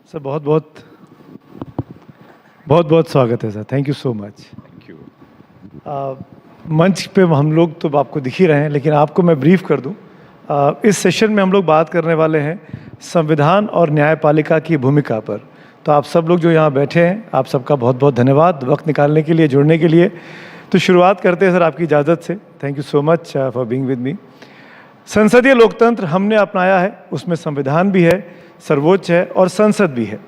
Sir बहुत बहुत बहुत बहुत स्वागत है sir, thank you so much. Thank you. मंच पे हम लोग तो आपको दिख ही रहे हैं, लेकिन आपको मैं ब्रीफ कर दूं। इस सेशन में हम लोग बात करने वाले हैं संविधान और न्यायपालिका की भूमिका पर। तो आप सब लोग जो यहाँ बैठे हैं, आप सबका बहुत बहुत धन्यवाद वक्त निकालने के लिए, जुड़ने के लिए। तो शुरुआत करते हैं सर आपकी इजाज़त से। Thank you so much for being with me. संसदीय लोकतंत्र हमने अपनाया है, उसमें संविधान भी है, सर्वोच्च है और संसद भी है।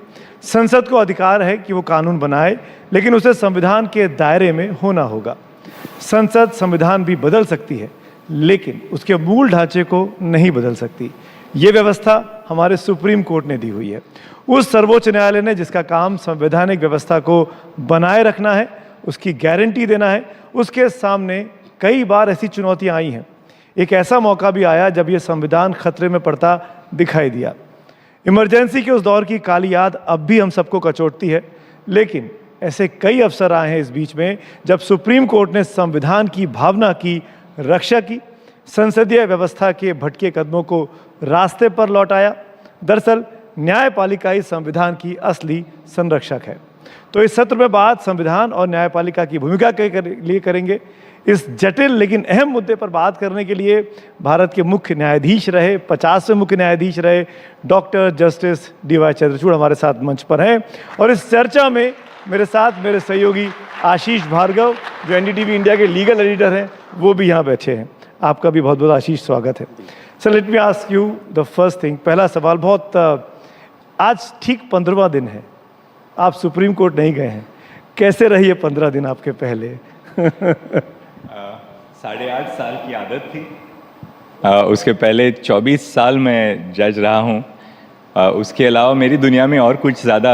संसद को अधिकार है कि वो कानून बनाए, लेकिन उसे संविधान के दायरे में होना होगा। संसद संविधान भी बदल सकती है, लेकिन उसके मूल ढांचे को नहीं बदल सकती। ये व्यवस्था हमारे सुप्रीम कोर्ट ने दी हुई है। उस सर्वोच्च न्यायालय ने जिसका काम संवैधानिक व्यवस्था को बनाए रखना है, उसकी गारंटी देना है, उसके सामने कई बार ऐसी चुनौतियां आई हैं। एक ऐसा मौका भी आया जब ये संविधान खतरे में पड़ता दिखाई दिया। इमरजेंसी के उस दौर की काली याद अब भी हम सबको कचोटती है, लेकिन ऐसे कई अवसर आए हैं इस बीच में जब सुप्रीम कोर्ट ने संविधान की भावना की रक्षा की, संसदीय व्यवस्था के भटके कदमों को रास्ते पर लौटाया। दरअसल न्यायपालिका ही संविधान की असली संरक्षक है। तो इस सत्र में बात संविधान और न्यायपालिका की भूमिका के लिए करेंगे। इस जटिल लेकिन अहम मुद्दे पर बात करने के लिए भारत के मुख्य न्यायाधीश रहे, 50वें मुख्य न्यायाधीश रहे, डॉक्टर जस्टिस डी.वाई. चंद्रचूड़ हमारे साथ मंच पर हैं। और इस चर्चा में मेरे साथ मेरे सहयोगी आशीष भार्गव, जो एनडीटीवी इंडिया के लीगल एडिटर हैं, वो भी यहाँ बैठे हैं। आपका भी बहुत बहुत आशीष स्वागत है। Sir let me ask you the first thing. पहला सवाल बहुत आज ठीक 15वां दिन है, आप सुप्रीम कोर्ट नहीं गए हैं, कैसे रही है 15 दिन आपके पहले? 8.5 साल की आदत थी। उसके पहले 24 साल मैं जज रहा हूँ। उसके अलावा मेरी दुनिया में और कुछ ज़्यादा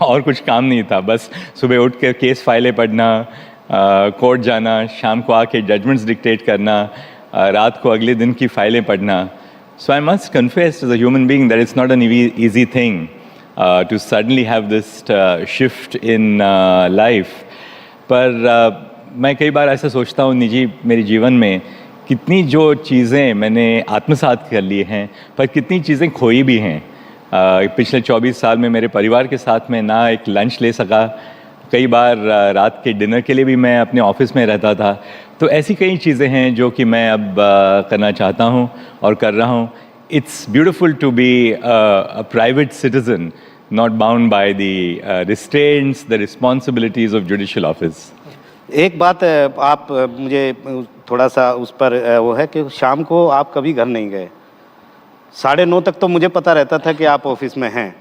और कुछ काम नहीं था। बस सुबह उठ के केस फाइलें पढ़ना, कोर्ट जाना, शाम को आके जजमेंट्स डिक्टेट करना, रात को अगले दिन की फाइलें पढ़ना। So I must confess as a human being that it's not an easy thing to suddenly have this shift in life. पर मैं कई बार ऐसा सोचता हूँ निजी मेरे जीवन में कितनी जो चीज़ें मैंने आत्मसात कर ली हैं, पर कितनी चीज़ें खोई भी हैं। पिछले 24 साल में मेरे परिवार के साथ में ना एक लंच ले सका, कई बार रात के डिनर के लिए भी मैं अपने ऑफिस में रहता था। तो ऐसी कई चीज़ें हैं जो कि मैं अब करना चाहता हूँ और कर रहा हूँ। It's beautiful to be a private citizen, not bound by the restraints, the responsibilities of judicial office. एक बात आप मुझे थोड़ा सा उस पर वो है कि शाम को आप कभी घर नहीं गए। 9:30 तक तो मुझे पता रहता था कि आप ऑफिस में हैं,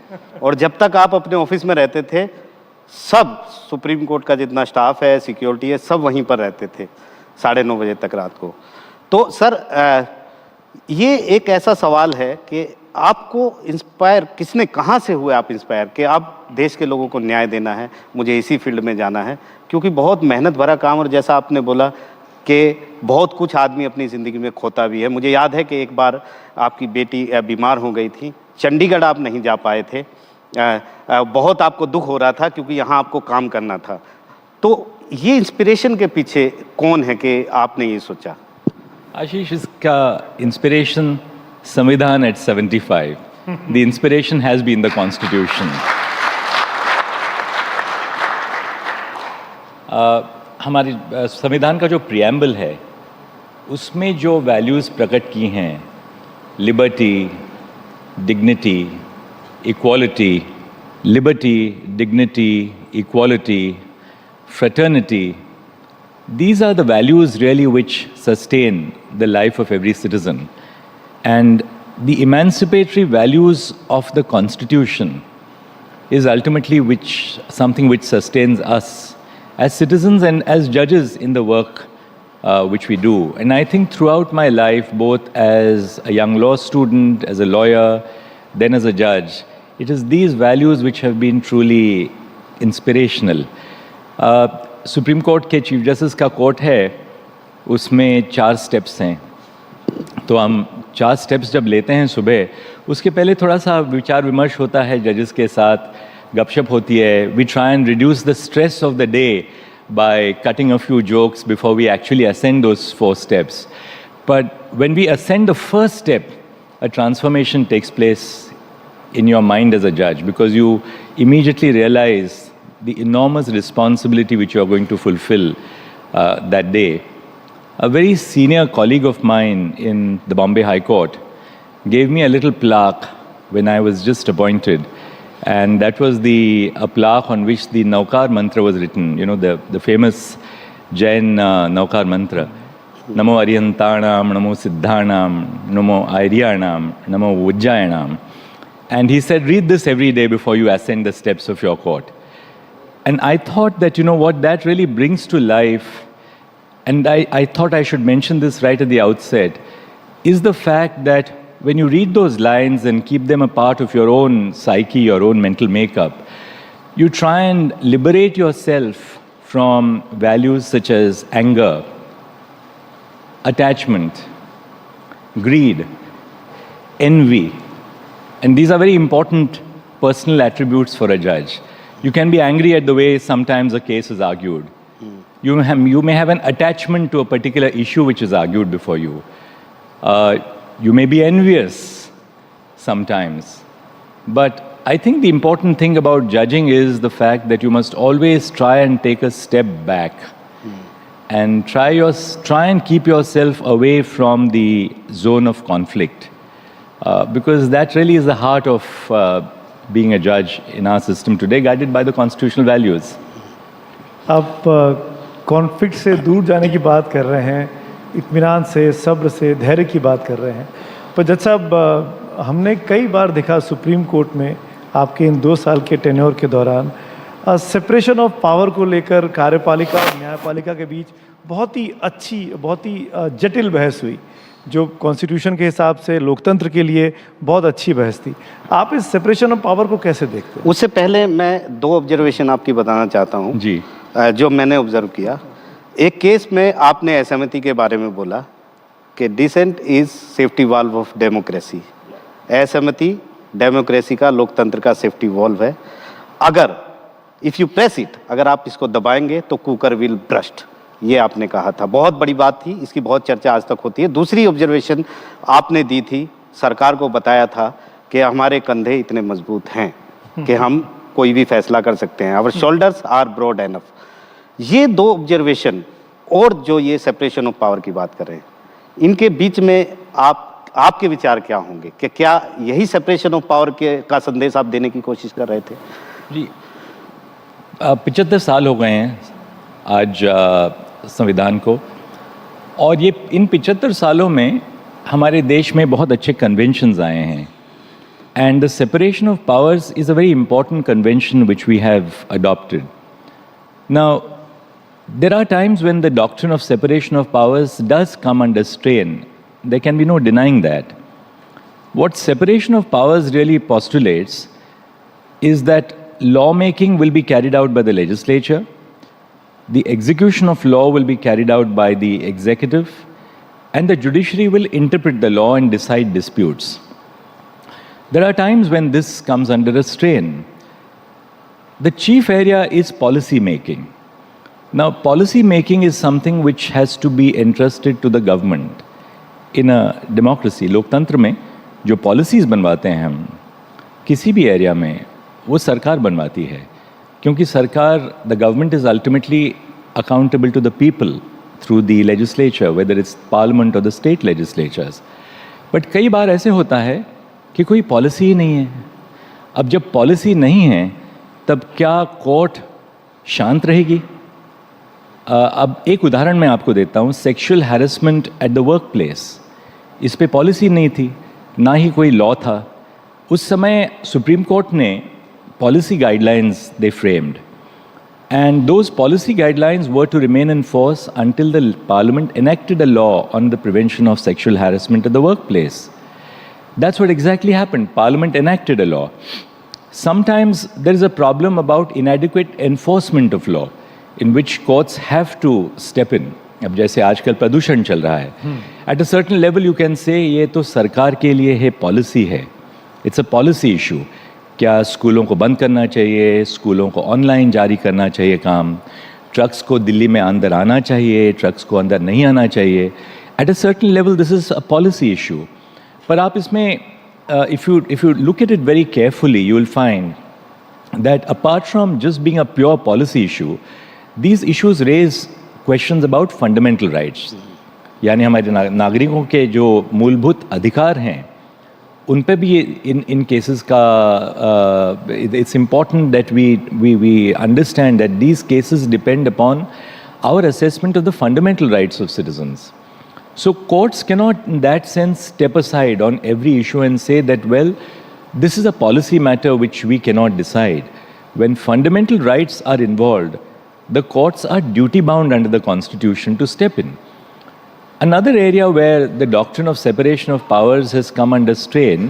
और जब तक आप अपने ऑफिस में रहते थे, सब सुप्रीम कोर्ट का जितना स्टाफ है, सिक्योरिटी है, सब वहीं पर रहते थे 9:30 बजे तक रात को। तो सर ये एक ऐसा सवाल है कि आपको इंस्पायर किसने, कहाँ से हुए आप इंस्पायर कि आप देश के लोगों को न्याय देना है, मुझे इसी फील्ड में जाना है? क्योंकि बहुत मेहनत भरा काम, और जैसा आपने बोला कि बहुत कुछ आदमी अपनी ज़िंदगी में खोता भी है। मुझे याद है कि एक बार आपकी बेटी बीमार हो गई थी, चंडीगढ़ आप नहीं जा पाए थे, बहुत आपको दुख हो रहा था क्योंकि यहाँ आपको काम करना था। तो ये इंस्पिरेशन के पीछे कौन है कि आपने ये सोचा? आशीष, इसका इंस्पिरेशन संविधान at 75. The inspiration has been the constitution. हमारे संविधान का जो प्रियम्बल है, उसमें जो वैल्यूज़ प्रकट की हैं, liberty, dignity, equality, liberty, dignity, equality, fraternity, these are the values really which sustain the life of every citizen. And the emancipatory values of the Constitution is ultimately something which sustains us as citizens and as judges in the work which we do. And I think throughout my life, both as a young law student, as a lawyer, then as a judge, it is these values which have been truly inspirational. Supreme Court के chief justice का court है, उसमें 4 steps हैं। तो हम 4 steps जब लेते हैं सुबह, उसके पहले थोड़ा सा विचार विमर्श होता है, जजेस के साथ गपशप होती है। We try and reduce the stress of the day by cutting a few jokes before we actually ascend those 4 steps. But when we ascend the first step, a transformation takes place in your mind as a judge, because you immediately realize the enormous responsibility which you are going to fulfill that day. A very senior colleague of mine in the Bombay High Court gave me a little plaque when I was just appointed, and that was a plaque on which the Naukar mantra was written, you know, the famous Jain Naukar mantra. Namo Aryantanam, Namo Siddhanam, Namo Airyanam, Namo Vujjayanam. And he said, read this every day before you ascend the steps of your court. And I thought that, you know, what that really brings to life, and I thought I should mention this right at the outset, is the fact that when you read those lines and keep them a part of your own psyche, your own mental makeup, you try and liberate yourself from values such as anger, attachment, greed, envy. And these are very important personal attributes for a judge. You can be angry at the way sometimes a case is argued. You may have an attachment to a particular issue which is argued before you. You may be envious sometimes. But I think the important thing about judging is the fact that you must always try and take a step back and try and keep yourself away from the zone of conflict. Because that really is the heart of being a judge in our system today, guided by the constitutional values. आप conflict से दूर जाने की बात कर रहे हैं, इत्मीनान से, सब्र से, धैर्य की बात कर रहे हैं। पर जज साहब, हमने कई बार देखा सुप्रीम कोर्ट में आपके इन 2 साल के टेन्योर के दौरान सेपरेशन ऑफ पावर को लेकर कार्यपालिका और न्यायपालिका के बीच बहुत ही अच्छी, बहुत ही जटिल बहस हुई, जो कॉन्स्टिट्यूशन के हिसाब से लोकतंत्र के लिए बहुत अच्छी बहस थी। आप इस सेपरेशन ऑफ पावर को कैसे देखते हैं? उससे पहले मैं 2 ऑब्जर्वेशन आपकी बताना चाहता हूँ जी, जो मैंने ऑब्जर्व किया। एक केस में आपने असहमति के बारे में बोला कि dissent is safety valve of democracy. असहमति डेमोक्रेसी का, लोकतंत्र का सेफ्टी वॉल्व है। अगर इफ़ यू प्रेस इट, अगर आप इसको दबाएंगे तो कुकर विल ब्रस्ट, ये आपने कहा था। बहुत बड़ी बात थी, इसकी बहुत चर्चा आज तक होती है। दूसरी ऑब्जर्वेशन आपने दी थी, सरकार को बताया था कि हमारे कंधे इतने मजबूत हैं कि हम कोई भी फैसला कर सकते हैं, our shoulders are broad enough. ये 2 ऑब्जर्वेशन और जो ये सेपरेशन ऑफ पावर की बात कर रहे हैं, इनके बीच में आपके विचार क्या होंगे कि क्या यही सेपरेशन ऑफ पावर का संदेश आप देने की कोशिश कर रहे थे? जी, 75 साल हो गए हैं आज संविधान को, और ये इन 75 सालों में हमारे देश में बहुत अच्छे कन्वेंशंस आए हैं, and the separation of powers is a very important convention which we have adopted. Now there are times when the doctrine of separation of powers does come under strain. There can be no denying that. What separation of powers really postulates is that lawmaking will be carried out by the legislature, the execution of law will be carried out by the executive, and the judiciary will interpret the law and decide disputes. There are times when this comes under a strain. The chief area is policy making. Now, policy making is something which has to be entrusted to the government. In a democracy, लोकतंत्र में जो policies बनवाते हैं हम किसी भी area में, वो सरकार बनवाती है, क्योंकि सरकार, the government is ultimately accountable to the people through the legislature, whether it's parliament or the state legislatures. But कई बार ऐसे होता है कि कोई पॉलिसी ही नहीं है। अब जब पॉलिसी नहीं है, तब क्या कोर्ट शांत रहेगी? अब एक उदाहरण मैं आपको देता हूँ, sexual harassment at the work place. इस पे पॉलिसी नहीं थी, ना ही कोई लॉ था। उस समय सुप्रीम कोर्ट ने policy guidelines they framed, and those policy guidelines were to remain in force until the parliament enacted a law on the prevention of sexual harassment at the workplace. That's what exactly happened. Parliament enacted a law. Sometimes there is a problem about inadequate enforcement of law, in which courts have to step in. अब जैसे आजकल प्रदूषण चल रहा है, at a certain level you can say ये तो सरकार के लिए है, पॉलिसी है, it's a policy issue. क्या स्कूलों को बंद करना चाहिए, स्कूलों को ऑनलाइन जारी करना चाहिए काम, ट्रक्स को दिल्ली में अंदर आना चाहिए, ट्रक्स को अंदर नहीं आना चाहिए? At a certain level this is a policy issue. पर आप इसमें if you look at it very carefully, you will find that apart from just being a pure policy issue, these issues raise questions about fundamental rights. यानी हमारे नागरिकों के जो मूलभूत अधिकार हैं उन पे भी इन केसेस का it's important that we understand that these cases depend upon our assessment of the fundamental rights of citizens. So courts cannot in that sense step aside on every issue and say that, well, this is a policy matter which we cannot decide. When fundamental rights are involved, the courts are duty bound under the Constitution to step in. Another area where the doctrine of separation of powers has come under strain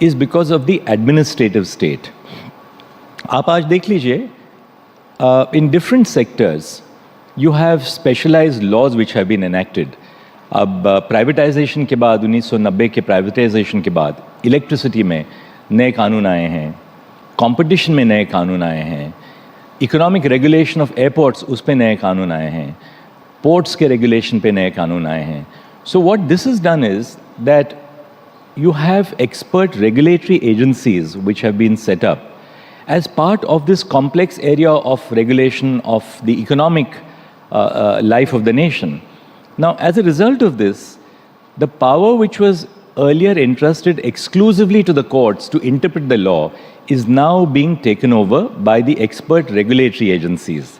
is because of the administrative state. आप आज देख लीजिए, in different sectors, you have specialized laws which have been enacted. अब privatisation के बाद 1990 के privatisation के बाद इलेक्ट्रिसिटी में नए कानून आए हैं, कंपटीशन में नए कानून आए हैं, इकोनॉमिक रेगुलेशन ऑफ एयरपोर्ट्स उस पे नए कानून आए हैं, पोर्ट्स के रेगुलेशन पे नए कानून आए हैं. So what this is done is that you have expert regulatory agencies which have been set up as part of this complex area of regulation of the economic life of the nation. Now, as a result of this, the power which was earlier entrusted exclusively to the courts to interpret the law is now being taken over by the expert regulatory agencies.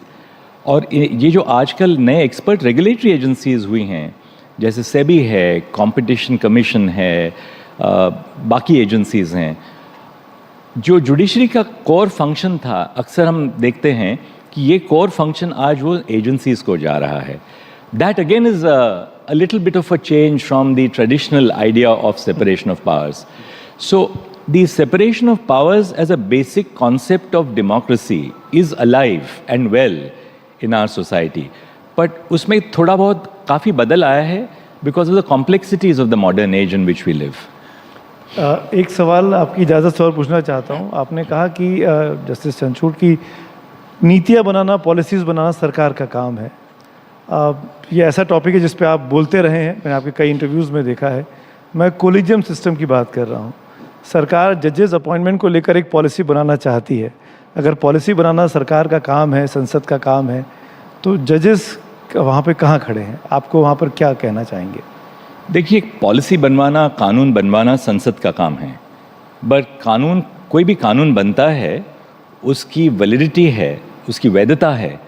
और ये जो आजकल नए expert regulatory agencies हुई हैं, जैसे सेबी है, competition commission है, बाकी एजेंसीज हैं, जो जुडिशरी का कोर फंक्शन था, अक्सर हम देखते हैं कि ये कोर फंक्शन आज वो एजेंसीज को जा रहा है. That again is a little bit of a change from the traditional idea of separation of powers. So the separation of powers as a basic concept of democracy is alive and well in our society, but उसमें थोड़ा बहुत काफ़ी बदल आया है because of the complexities of the modern age in which we live. एक सवाल आपकी इजाज़त से और पूछना चाहता हूँ. आपने कहा कि जस्टिस चंद्रचूड़ की नीतियाँ बनाना, पॉलिसीज़ बनाना सरकार का काम है. ये ऐसा टॉपिक है जिस पे आप बोलते रहे हैं, मैंने आपके कई इंटरव्यूज़ में देखा है. मैं कोलिजियम सिस्टम की बात कर रहा हूँ. सरकार जजेस अपॉइंटमेंट को लेकर एक पॉलिसी बनाना चाहती है. अगर पॉलिसी बनाना सरकार का काम है, संसद का काम है, तो जजेस वहाँ पे कहाँ खड़े हैं? आपको वहाँ पर क्या कहना चाहेंगे? देखिए, पॉलिसी बनवाना, कानून बनवाना संसद का काम है, बट कानून, कोई भी कानून बनता है, उसकी वैलिडिटी है, उसकी वैधता है,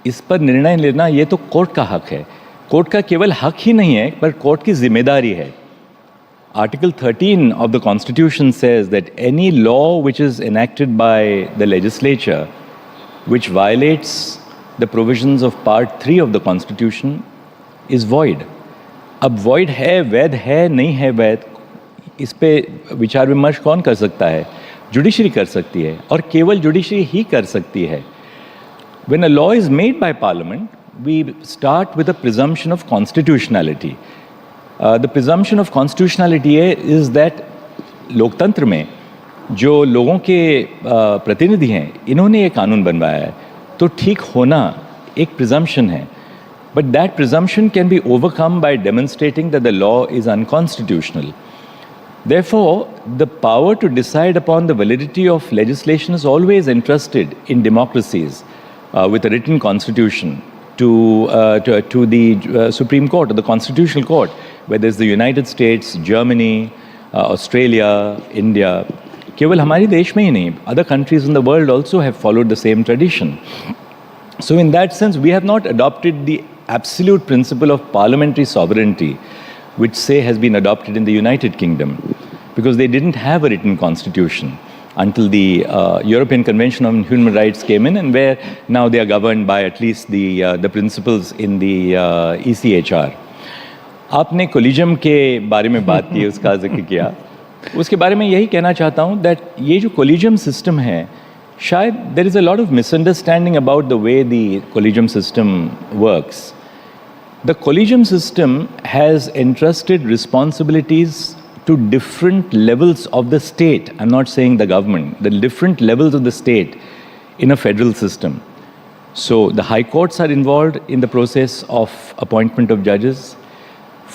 इस पर निर्णय लेना ये तो कोर्ट का हक है. कोर्ट का केवल हक ही नहीं है, पर कोर्ट की जिम्मेदारी है. Article 13 of the Constitution says that any law which is enacted by the legislature which violates the provisions of Part 3 of the Constitution is void. अब void है, वैध है, नहीं है वैध, इस पे विचार विमर्श कौन कर सकता है? जुडिशरी कर सकती है, और केवल जुडिशरी ही कर सकती है. When a law is made by Parliament, we start with a presumption of constitutionality. The presumption of constitutionality is that लोकतंत्र में जो लोगों के प्रतिनिधि हैं, इन्होंने ये कानून बनवाया है, तो ठीक होना एक presumption है. But that presumption can be overcome by demonstrating that the law is unconstitutional. Therefore, the power to decide upon the validity of legislation is always entrusted in democracies with a written constitution to the Supreme Court or the Constitutional Court, whether it's the United States, Germany, Australia, India. केवल हमारे देश में ही नहीं, other countries in the world also have followed the same tradition. So in that sense, we have not adopted the absolute principle of parliamentary sovereignty, which say has been adopted in the United Kingdom, because they didn't have a written constitution until the European Convention on Human Rights came in, and where now they are governed by at least the principles in the ECHR. आपने collegium के बारे में बात की, उसका जिक्र किया. उसके बारे में यही कहना चाहता हूँ that ये जो कोलिजियम सिस्टम है, शायद there is a lot of misunderstanding about the way the collegium system works. The collegium system has entrusted responsibilities to different levels of the state. I'm not saying the government, the different levels of the state in a federal system. So the high courts are involved in the process of appointment of judges.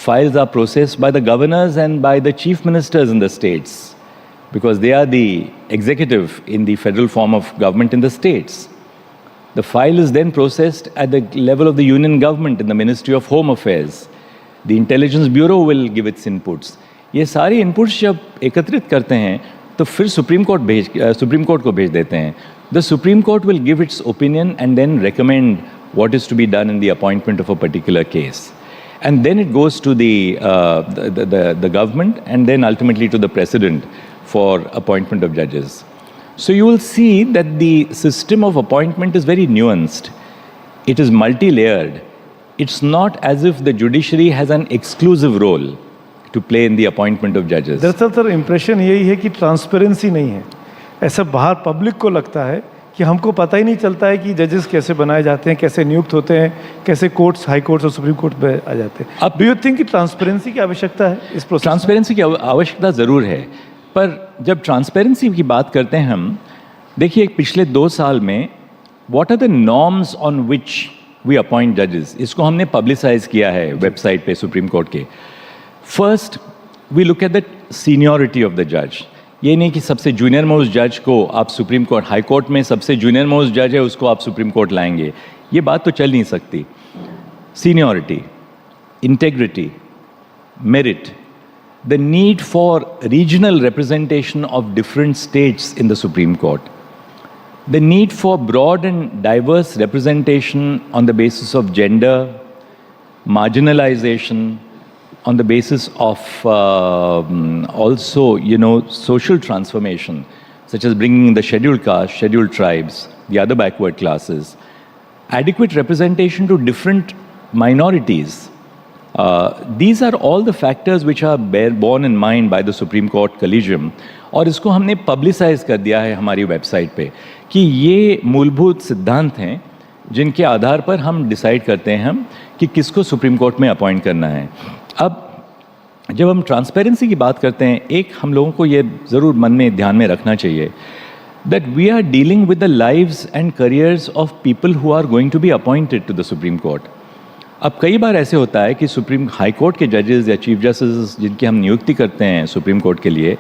files are processed by the governors and by the chief ministers in the states, because they are the executive in the federal form of government in the states. The file is then processed at the level of the union government in the Ministry of Home Affairs. The Intelligence Bureau will give its inputs. ये सारे inputs जब एकत्रित करते हैं तो फिर supreme court को भेज देते हैं. The Supreme Court will give its opinion and then recommend what is to be done in the appointment of a particular case. And then it goes to the government and then ultimately to the president for appointment of judges. So you will see that the system of appointment is very nuanced. It is multi-layered. It's not as if the judiciary has an exclusive role to play in the appointment of judges. दरअसल sir impression यही है कि transparency नहीं है. ऐसा बाहर public को लगता है कि हमको पता ही नहीं चलता है कि जजेस कैसे बनाए जाते हैं, कैसे नियुक्त होते हैं, कैसे कोर्ट्स, हाई कोर्ट्स और सुप्रीम कोर्ट पे आ जाते हैं. अब डू यू थिंक कि ट्रांसपेरेंसी की आवश्यकता है इस प्रोसेस? ट्रांसपेरेंसी की आवश्यकता ज़रूर है, पर जब ट्रांसपेरेंसी की बात करते हैं हम, देखिए पिछले 2 साल में what are the norms on which we appoint जजेस, इसको हमने पब्लिसाइज किया है वेबसाइट पे सुप्रीम कोर्ट के. First we look at the seniority of the जज. ये नहीं कि सबसे जूनियर मोस्ट जज को आप सुप्रीम कोर्ट, हाई कोर्ट में सबसे जूनियर मोस्ट जज है उसको आप सुप्रीम कोर्ट लाएंगे, ये बात तो चल नहीं सकती. Seniority, integrity, merit, the need for regional representation of different states in the Supreme Court, the need for broad and diverse representation on the basis of gender, marginalization, on the basis of also, social transformation, such as bringing in the scheduled castes, scheduled tribes, the other backward classes, adequate representation to different minorities. These are all the factors which are borne in mind by the Supreme Court Collegium, और इसको हमने publicise कर दिया है हमारी website पे कि ये मूलभूत सिद्धांत हैं जिनके आधार पर हम डिसाइड करते हैं हम कि किसको सुप्रीम कोर्ट में अपॉइंट करना है. अब जब हम ट्रांसपेरेंसी की बात करते हैं, एक हम लोगों को ये ज़रूर मन में ध्यान में रखना चाहिए that we are dealing with the lives and careers of people who are going to be appointed to the Supreme Court. अब कई बार ऐसे होता है कि सुप्रीम हाई कोर्ट के जजेस या चीफ जस्टिस जिनकी हम नियुक्ति करते हैं सुप्रीम कोर्ट के लिए,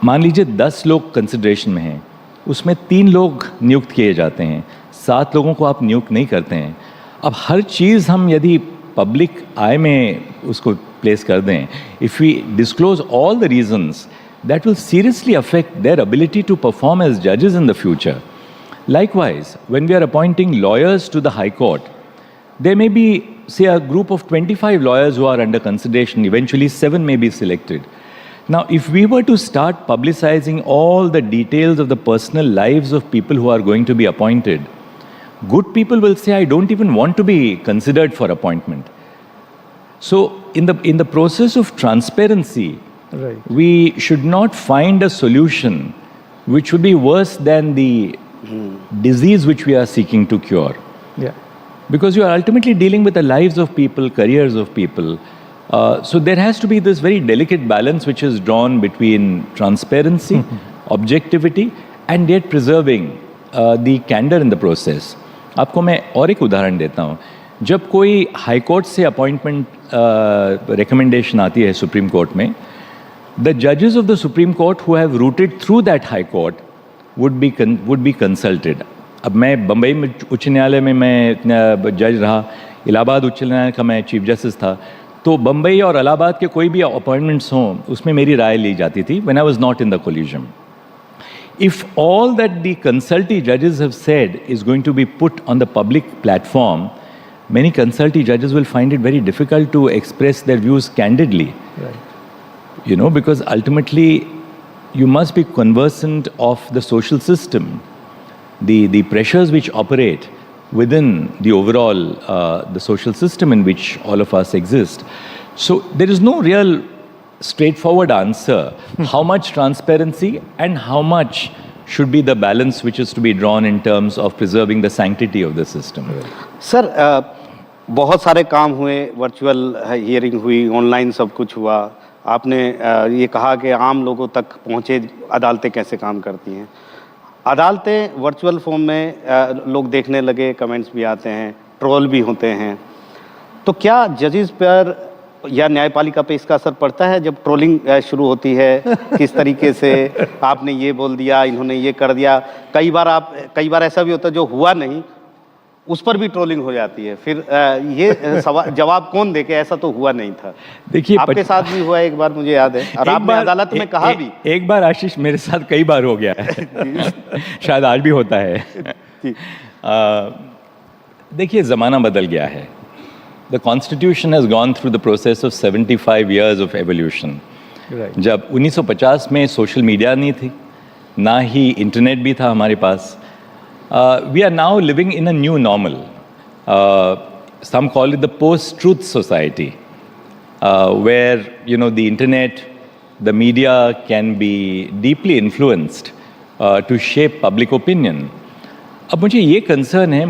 मान लीजिए 10 लोग कंसिडरेशन में हैं, उसमें 3 लोग नियुक्त किए जाते हैं, 7 लोगों को आप नियुक्त नहीं करते हैं. अब हर चीज़ हम यदि पब्लिक आई में उसको प्लेस कर दें, if we disclose all the reasons, that will seriously affect their ability to perform as जजेस in the future. Likewise, when we are appointing lawyers to the High Court, there may be, say, a group of 25 lawyers who are under consideration. Eventually, 7 may be selected. Now, if we were to start publicizing all the details of the personal lives of people who are going to be appointed, good people will say, I don't even want to be considered for appointment. So, in the process of transparency, Right. we should not find a solution which would be worse than the disease which we are seeking to cure. Yeah. Because you are ultimately dealing with the lives of people, careers of people. So there has to be this very delicate balance which is drawn between transparency, objectivity, and yet preserving the candor in the process. आपको मैं और एक उदाहरण देता हूँ. जब कोई high court से अपॉइंटमेंट रिकमेंडेशन आती है सुप्रीम कोर्ट में, the judges of the Supreme Court who have routed through that High Court would be consulted. अब मैं बम्बई में उच्च न्यायालय में मैं जज रहा, इलाहाबाद उच्च न्यायालय का मैं चीफ जस्टिस था, तो बम्बई और इलाहाबाद के कोई भी अपॉइंटमेंट्स हों उसमें मेरी राय ली जाती थी when I was not in the collegium. If all that the consultee judges have said is going to be put on the public platform, many consultee judges will find it very difficult to express their views candidly. Right. Because ultimately you must be conversant of the social system, the pressures which operate within the overall the social system in which all of us exist. So there is no real straightforward answer how much transparency and how much should be the balance which is to be drawn in terms of preserving the sanctity of the system. Sir बहुत सारे काम हुए, virtual hearing हुई, online सब कुछ हुआ. आपने ये कहा कि आम लोगों तक पहुँचे अदालतें कैसे काम करती हैं. अदालतें वर्चुअल फॉर्म में लोग देखने लगे, कमेंट्स भी आते हैं, ट्रोल भी होते हैं. तो क्या जजेस पर या न्यायपालिका पे इसका असर पड़ता है जब ट्रोलिंग शुरू होती है? किस तरीके से आपने ये बोल दिया, इन्होंने ये कर दिया। कई बार ऐसा भी होता है जो हुआ नहीं उस पर भी ट्रोलिंग हो जाती है। फिर ये सवाल जवाब कौन दे के ऐसा तो हुआ नहीं था? देखिए, आपके साथ भी हुआ एक बार, मुझे याद है, और आपने अदालत में कहा भी। एक बार आशीष, मेरे साथ कई बार हो गया है शायद आज भी होता है। देखिए, ज़माना बदल गया है। The constitution has gone through the process of 75 years of evolution. जब 1950 में सोशल मीडिया नहीं थी, ना ही इंटरनेट भी था हमारे पास, we are now living in a new normal. Some call it the post-truth society, where the internet, the media can be deeply influenced to shape public opinion. अब मुझे ये concern है,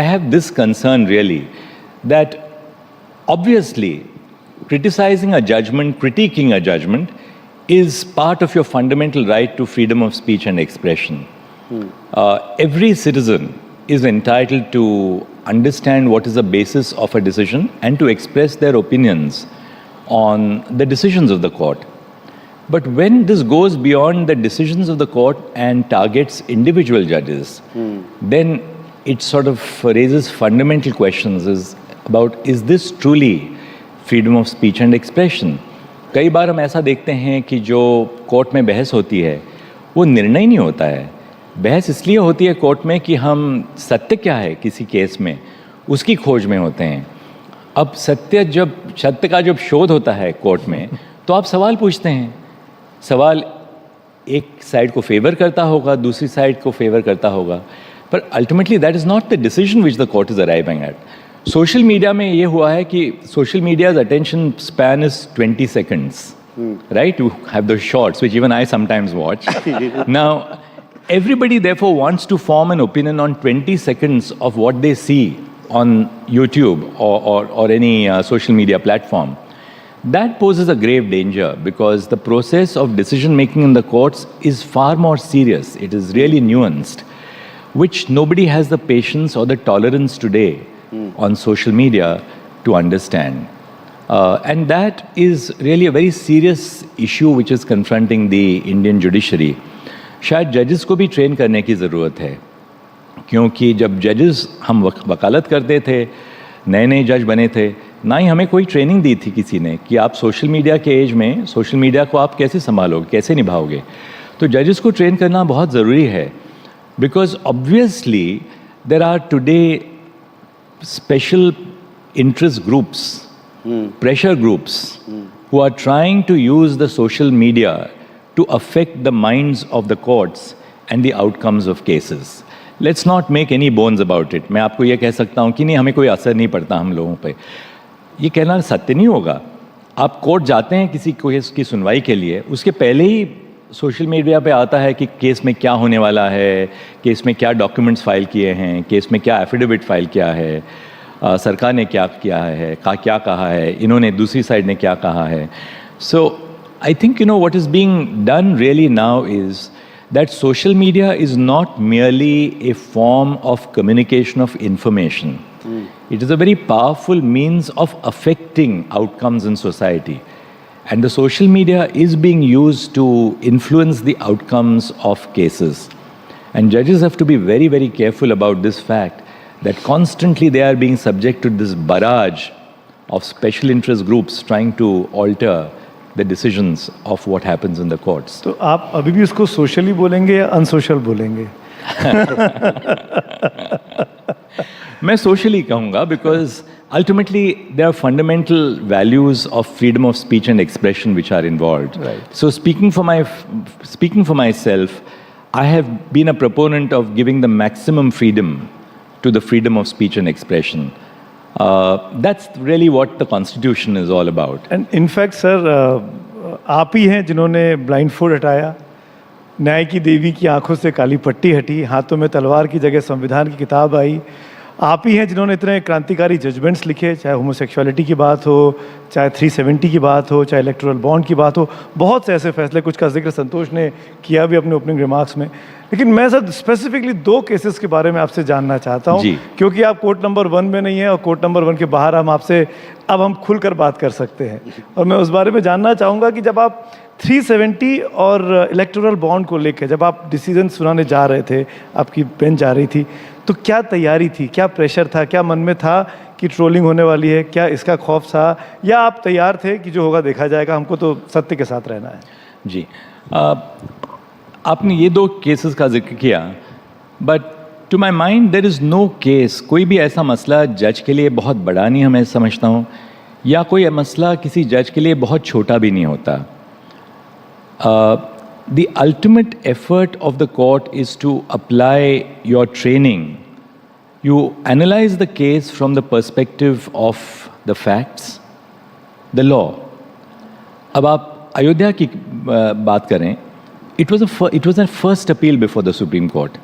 I have this concern really, that obviously criticizing a judgment, critiquing a judgment is part of your fundamental right to freedom of speech and expression. Every citizen is entitled to understand what is the basis of a decision and to express their opinions on the decisions of the court. But when this goes beyond the decisions of the court and targets individual judges, then it sort of raises fundamental questions about, is this truly freedom of speech and expression? कई बार हम ऐसा देखते हैं कि जो court में बहस होती है वो निर्णय नहीं होता है। बहस इसलिए होती है कोर्ट में कि हम सत्य क्या है किसी केस में उसकी खोज में होते हैं। अब सत्य का जब शोध होता है कोर्ट में, तो आप सवाल पूछते हैं। सवाल एक साइड को फेवर करता होगा, दूसरी साइड को फेवर करता होगा, पर ultimately that is not the decision which the court is arriving at. Social media में ये हुआ है कि social media's attention span is 20 seconds, right? You have those shorts which even I sometimes watch. Now everybody therefore wants to form an opinion on 20 seconds of what they see on YouTube or any social media platform. That poses a grave danger because the process of decision making in the courts is far more serious. It is really nuanced, which nobody has the patience or the tolerance today on social media to understand. And that is really a very serious issue which is confronting the Indian judiciary. शायद जजेस को भी train करने की ज़रूरत है, क्योंकि जब जजेस हम वकालत करते थे, नए जज बने थे, ना ही हमें कोई ट्रेनिंग दी थी किसी ने कि आप सोशल मीडिया के एज में सोशल मीडिया को आप कैसे संभालोगे, कैसे निभाओगे। तो जजेस को ट्रेन करना बहुत ज़रूरी है, because obviously there are today special interest groups, pressure groups who are trying to use the social media to affect the minds of the courts and the outcomes of cases. Let's not make any bones about it. मैं आपको ये कह सकता हूँ कि नहीं, हमें कोई असर नहीं पड़ता हम लोगों पे, ये कहना सत्य नहीं होगा। आप कोर्ट जाते हैं किसी केस की सुनवाई के लिए, उसके पहले ही सोशल मीडिया पे आता है कि केस में क्या होने वाला है, केस में क्या डॉक्यूमेंट्स फाइल किए हैं, केस में क्या एफिडेविट फाइल किया है, सरकार ने क्या किया है, क्या कहा है, इन्होंने दूसरी साइड ने क्या कहा है। So I think what is being done really now is that social media is not merely a form of communication of information. It is a very powerful means of affecting outcomes in society. And the social media is being used to influence the outcomes of cases. And judges have to be very, very careful about this fact, that constantly they are being subject to this barrage of special interest groups trying to alter the decisions of what happens in the courts. तो आप अभी भी उसको socially बोलेंगे या unsocial बोलेंगे? मैं socially कहूँगा, because ultimately there are fundamental values of freedom of speech and expression which are involved. Right. So speaking for myself, I have been a proponent of giving the maximum freedom to the freedom of speech and expression. That's really what the Constitution is all about. And in fact, sir, आप ही हैं जिन्होंने blind fold हटाया, न्याय की देवी की आंखों से काली पट्टी हटी, हाथों में तलवार की जगह संविधान की किताब आई, आप ही हैं जिन्होंने इतने क्रांतिकारी जजमेंट्स लिखे, चाहे होमोसेक्सुअलिटी की बात हो, चाहे 370 की बात हो, चाहे इलेक्टोरल बॉन्ड की बात हो, बहुत से ऐसे फैसले, कुछ का जिक्र संतोष ने किया भी अपने ओपनिंग रिमार्क्स में। लेकिन मैं सर स्पेसिफिकली 2 केसेस के बारे में आपसे जानना चाहता हूँ, जी। क्योंकि आप कोर्ट नंबर 1 में नहीं है और कोर्ट नंबर 1 के बाहर हम आपसे अब हम खुलकर बात कर सकते हैं। और मैं उस बारे में जानना चाहूँगा कि जब आप 370 और इलेक्टोरल बॉन्ड को लेकर जब आप डिसीजन सुनाने जा रहे थे, आपकी बेंच जा रही थी, तो क्या तैयारी थी, क्या प्रेशर था, क्या मन में था कि ट्रोलिंग होने वाली है, क्या इसका खौफ था, या आप तैयार थे कि जो होगा देखा जाएगा, हमको तो सत्य के साथ रहना है? जी, आपने ये 2 केसेस का जिक्र किया, but to my mind there is no case, कोई भी ऐसा मसला जज के लिए बहुत बड़ा नहीं है, मैं समझता हूँ, या कोई मसला किसी जज के लिए बहुत छोटा भी नहीं होता। The ultimate effort of the court is to apply your training. You analyze the case from the perspective of the facts, the law. अब आप अयोध्या की बात करें, it was a first appeal before the Supreme Court.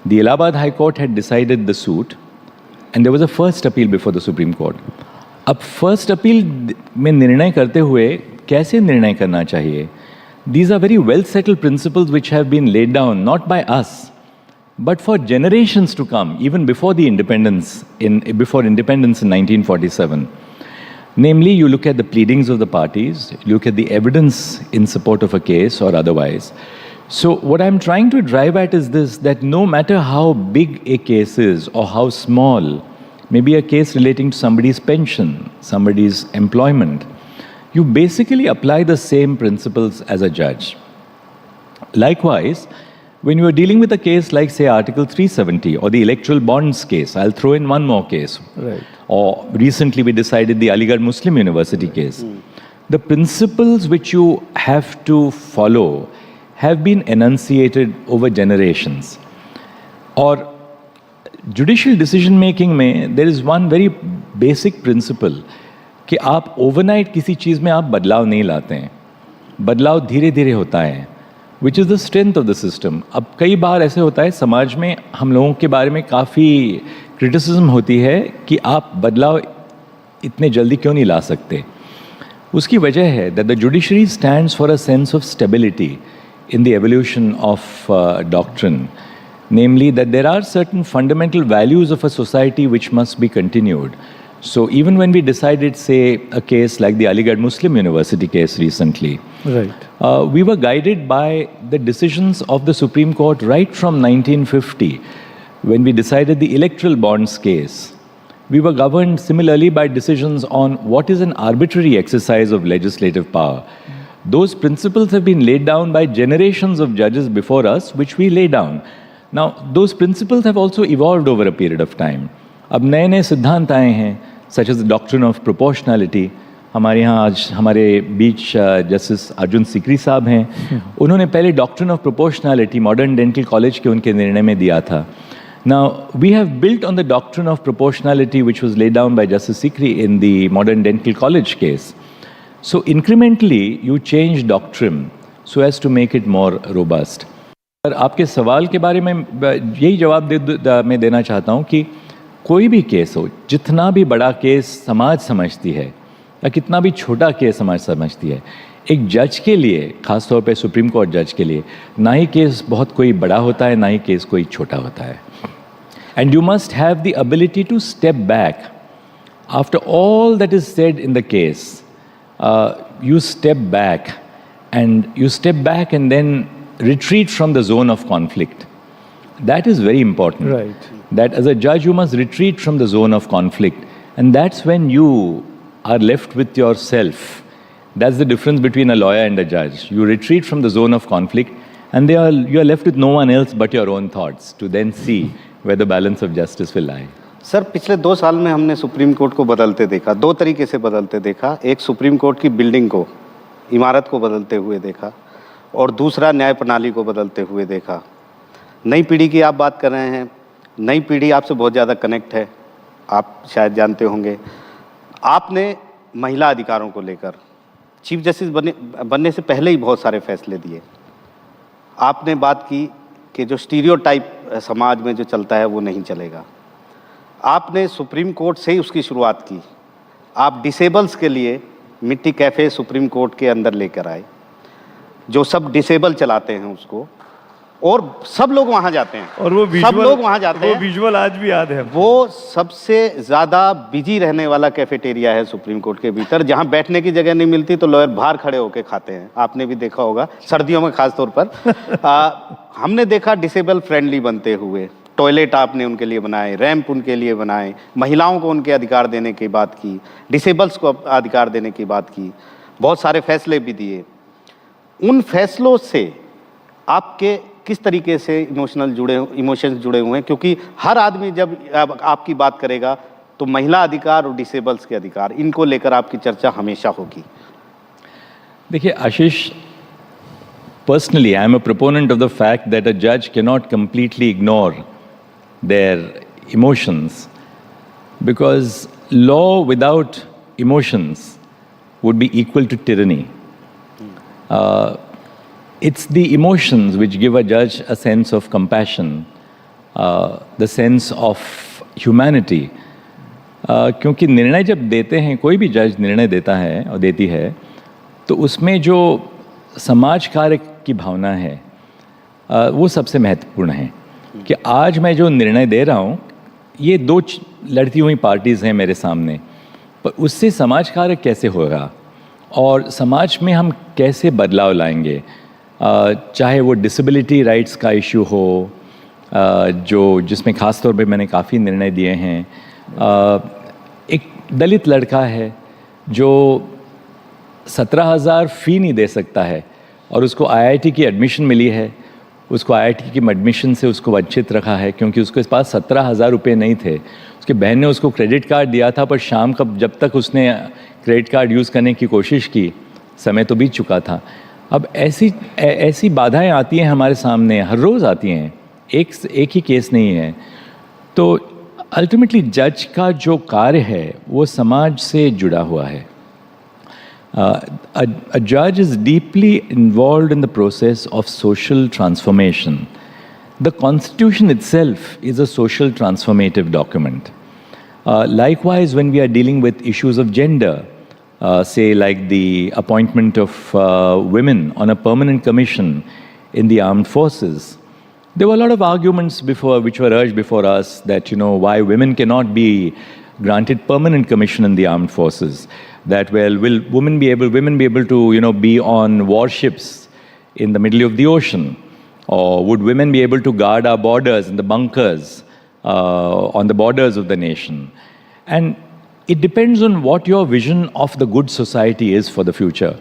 The Allahabad High Court had decided the suit, and there was a first appeal before the Supreme Court. अब first appeal में निर्णय करते हुए कैसे निर्णय करना चाहिए? These are very well settled principles which have been laid down not by us, but for generations to come, even before the independence before independence in 1947. Namely, you look at the pleadings of the parties, you look at the evidence in support of a case or otherwise. So what I'm trying to drive at is this, that no matter how big a case is or how small, maybe a case relating to somebody's pension, somebody's employment, you basically apply the same principles as a judge. Likewise, when you are dealing with a case like, say, Article 370 or the electoral bonds case, I'll throw in one more case. Right. Or recently we decided the Aligarh Muslim University case. The principles which you have to follow have been enunciated over generations. Or judicial decision making में there is one very basic principle कि आप overnight किसी चीज़ में आप बदलाव नहीं लाते हैं, बदलाव धीरे धीरे होता है, which is the strength of the system. अब कई बार ऐसे होता है समाज में, हम लोगों के बारे में काफ़ी क्रिटिसिज्म होती है कि आप बदलाव इतने जल्दी क्यों नहीं ला सकते। उसकी वजह है that the judiciary stands for a sense of stability in the evolution of doctrine, namely that there are certain fundamental values of a society which must be continued. So even when we decided, say, a case like the Aligarh Muslim University case recently, Right. We were guided by the decisions of the Supreme Court right from 1950, when we decided the electoral bonds case. We were governed similarly by decisions on what is an arbitrary exercise of legislative power. Those principles have been laid down by generations of judges before us, which we lay down. Now, those principles have also evolved over a period of time. अब नए नए सिद्धांत आए हैं, such as the doctrine of proportionality. हमारे यहाँ आज हमारे बीच जस्टिस अर्जुन सिकरी साहब हैं, उन्होंने पहले doctrine of proportionality modern dental college के उनके निर्णय में दिया था. Now, we have built on the doctrine of proportionality which was laid down by Justice Sikri in the modern dental college case. So incrementally you change doctrine so as to make it more robust. पर आपके सवाल के बारे में यही जवाब मैं देना चाहता हूँ कि कोई भी केस हो, जितना भी बड़ा केस समाज समझती है या कितना भी छोटा केस समाज समझती है, एक जज के लिए, खासतौर पे सुप्रीम कोर्ट जज के लिए, ना ही केस बहुत कोई बड़ा होता है, ना ही केस कोई छोटा होता है. And you must have the ability to step back after all that is said in the case. You step back and then retreat from the zone of conflict. That is very important. Right. That as a judge you must retreat from the zone of conflict, and that's when you are left with yourself. That's the difference between a lawyer and a judge. You retreat from the zone of conflict, and you are left with no one else but your own thoughts to then see where the balance of justice will lie. Sir, पिछले 2 साल में हमने supreme court को बदलते देखा, 2 तरीके से बदलते देखा. एक सुप्रीम कोर्ट की बिल्डिंग को, इमारत को बदलते हुए देखा, और दूसरा न्याय प्रणाली को बदलते हुए देखा. नई पीढ़ी की आप बात कर रहे हैं, नई पीढ़ी आपसे बहुत ज़्यादा कनेक्ट है, आप शायद जानते होंगे. आपने महिला अधिकारों को लेकर चीफ जस्टिस बनने से पहले ही बहुत सारे फैसले दिए. आपने बात की कि जो स्टीरियोटाइप समाज में जो चलता है वो नहीं चलेगा. आपने सुप्रीम कोर्ट से ही उसकी शुरुआत की। आप डिसेबल्स के लिए मिट्टी कैफ़े सुप्रीम कोर्ट के अंदर लेकर आए, जो सब डिसेबल चलाते हैं उसको, और सब लोग वहाँ जाते हैं, और वो सब विजुअल, लोग वहाँ जाते वो हैं। विजुअल आज भी याद है। वो सबसे ज़्यादा बिजी रहने वाला कैफेटेरिया है सुप्रीम कोर्ट के भीतर, जहाँ बैठने की जगह नहीं मिलती तो लॉयर बाहर खड़े होकर खाते हैं। आपने भी देखा होगा, सर्दियों में खास तौर पर। हमने देखा डिसेबल फ्रेंडली बनते हुए, टॉयलेट आपने उनके लिए बनाए, रैंप उनके लिए बनाए, महिलाओं को उनके अधिकार देने की बात की, डिसेबल्स को अधिकार देने की बात की, बहुत सारे फैसले भी दिए। उन फैसलों से आपके किस तरीके से इमोशंस जुड़े हुए हैं? क्योंकि हर आदमी जब आपकी बात करेगा तो महिला अधिकार और डिसेबल्स के अधिकार, इनको लेकर आपकी चर्चा हमेशा होगी। देखिए आशीष, personally I am a proponent of the fact that a judge cannot completely ignore their emotions, because law without emotions would be equal to tyranny. It's the emotions which give a judge a sense of compassion, the sense of humanity. क्योंकि निर्णय जब देते हैं, कोई भी जज निर्णय देता है और देती है, तो उसमें जो समाज कार्य की भावना है वो सबसे महत्वपूर्ण है। कि आज मैं जो निर्णय दे रहा हूँ, ये दो लड़ती हुई पार्टीज़ हैं मेरे सामने, पर उससे समाज कार्य कैसे होगा और समाज में हम कैसे बदलाव लाएंगे। चाहे वो डिसेबिलिटी राइट्स का इशू हो, जिसमें ख़ास तौर पे मैंने काफ़ी निर्णय दिए हैं। एक दलित लड़का है जो 17,000 फ़ी नहीं दे सकता है और उसको आईआईटी की एडमिशन मिली है, उसको आईआईटी की एडमिशन से उसको वंचित रखा है क्योंकि उसके पास 17,000 रुपये नहीं थे। उसकी बहन ने उसको क्रेडिट कार्ड दिया था, पर शाम का जब तक उसने क्रेडिट कार्ड यूज़ करने की कोशिश की, समय तो बीत चुका था। अब ऐसी बाधाएं आती हैं हमारे सामने, हर रोज़ आती हैं, एक ही केस नहीं है। तो अल्टीमेटली जज का जो कार्य है वो समाज से जुड़ा हुआ है। A judge is deeply involved in the process of social transformation. The Constitution itself is a social transformative document. Likewise, when we are dealing with issues of gender, say like the appointment of women on a permanent commission in the armed forces, there were a lot of arguments which were urged before us that, why women cannot be granted permanent commission in the armed forces. That, well, will women be able to, be on warships in the middle of the ocean? Or would women be able to guard our borders in the bunkers on the borders of the nation? And it depends on what your vision of the good society is for the future.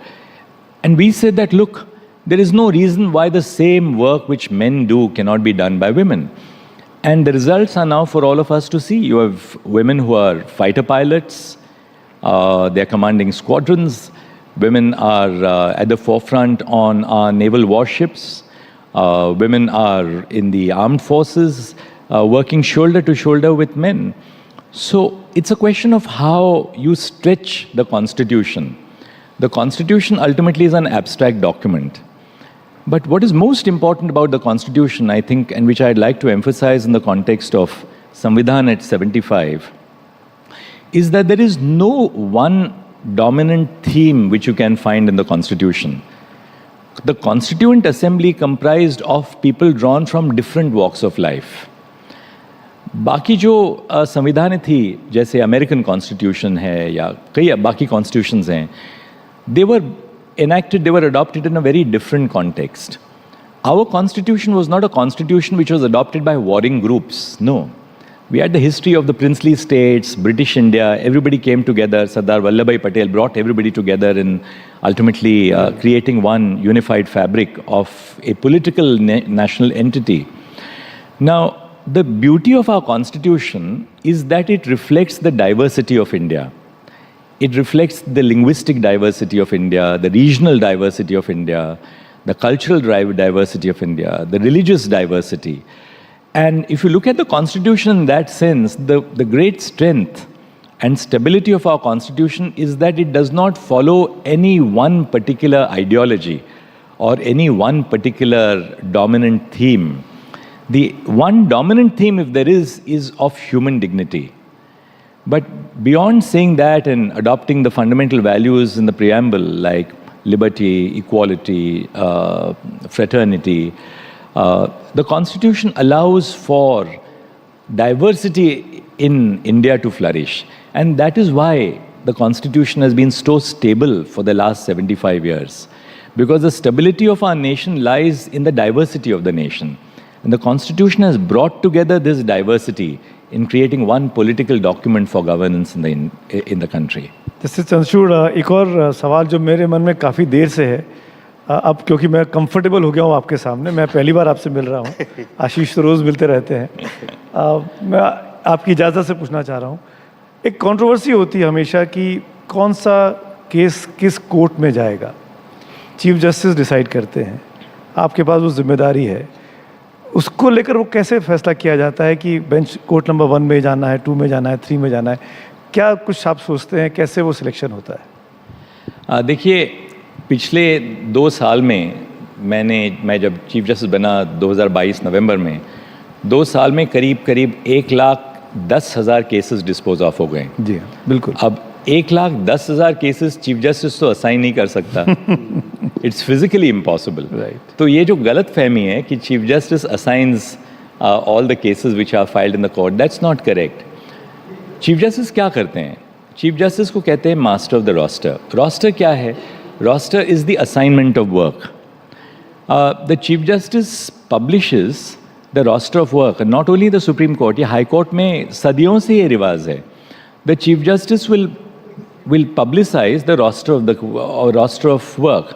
And we said that, look, there is no reason why the same work which men do cannot be done by women. And the results are now for all of us to see. You have women who are fighter pilots, they're commanding squadrons, women are at the forefront on our naval warships, women are in the armed forces, working shoulder to shoulder with men. So it's a question of how you stretch the Constitution. The Constitution ultimately is an abstract document. But what is most important about the Constitution, I think, and which I'd like to emphasize in the context of Samvidhan at 75, is that there is no one dominant theme which you can find in the Constitution. The Constituent Assembly comprised of people drawn from different walks of life. बाकी जो संविधानें थी, जैसे American constitution है या कई बाकी constitutions हैं, they were enacted, they were adopted in a very different context. Our constitution was not a constitution which was adopted by warring groups. No. We had the history of the princely states, British India, everybody came together. Sardar Vallabhbhai Patel brought everybody together in ultimately creating one unified fabric of a political national entity. Now, the beauty of our constitution is that it reflects the diversity of India. It reflects the linguistic diversity of India, the regional diversity of India, the cultural diversity of India, the religious diversity. And if you look at the Constitution in that sense, the great strength and stability of our Constitution is that it does not follow any one particular ideology or any one particular dominant theme. The one dominant theme, if there is of human dignity. But beyond saying that and adopting the fundamental values in the preamble like liberty, equality, fraternity, the Constitution allows for diversity in India to flourish. And that is why the Constitution has been so stable for the last 75 years. Because the stability of our nation lies in the diversity of the nation. And the Constitution has brought together this diversity in creating one political document for governance in the country. जैसे चंद्रचूड़ एक और सवाल जो मेरे मन में काफ़ी देर से है, अब क्योंकि मैं कंफर्टेबल हो गया हूँ आपके सामने, मैं पहली बार आपसे मिल रहा हूँ, आशीष तो रोज़ मिलते रहते हैं, मैं आपकी इजाज़त से पूछना चाह रहा हूँ, एक कंट्रोवर्सी होती है हमेशा कि कौन सा केस किस कोर्ट में जाएगा, चीफ जस्टिस डिसाइड करते हैं, आपके पास वो जिम्मेदारी है, उसको लेकर वो कैसे फैसला किया जाता है कि बेंच कोर्ट नंबर 1 में जाना है, 2 में जाना है, 3 में जाना है, क्या कुछ आप सोचते हैं, कैसे वो सिलेक्शन होता है? देखिए, पिछले 2 साल में मैं जब चीफ जस्टिस बना 2022 नवंबर में, 2 साल में करीब 1,10,000 केसेस डिस्पोज ऑफ हो गए। जी हाँ, बिल्कुल। अब 1,10,000 केसेस चीफ जस्टिस तो असाइन नहीं कर सकता, इट्स फिजिकली इम्पॉसिबल। राइट। तो ये जो गलत फहमी है कि chief justice assigns all the cases which are filed in the court, that's not correct. Chief justice क्या करते हैं? चीफ जस्टिस को कहते हैं master of the roster. Roster क्या है? Roster is the assignment of work. The chief justice publishes the roster of work, not only the Supreme Court, ये high court में सदियों से ये रिवाज है। The chief justice will publicise the roster of work.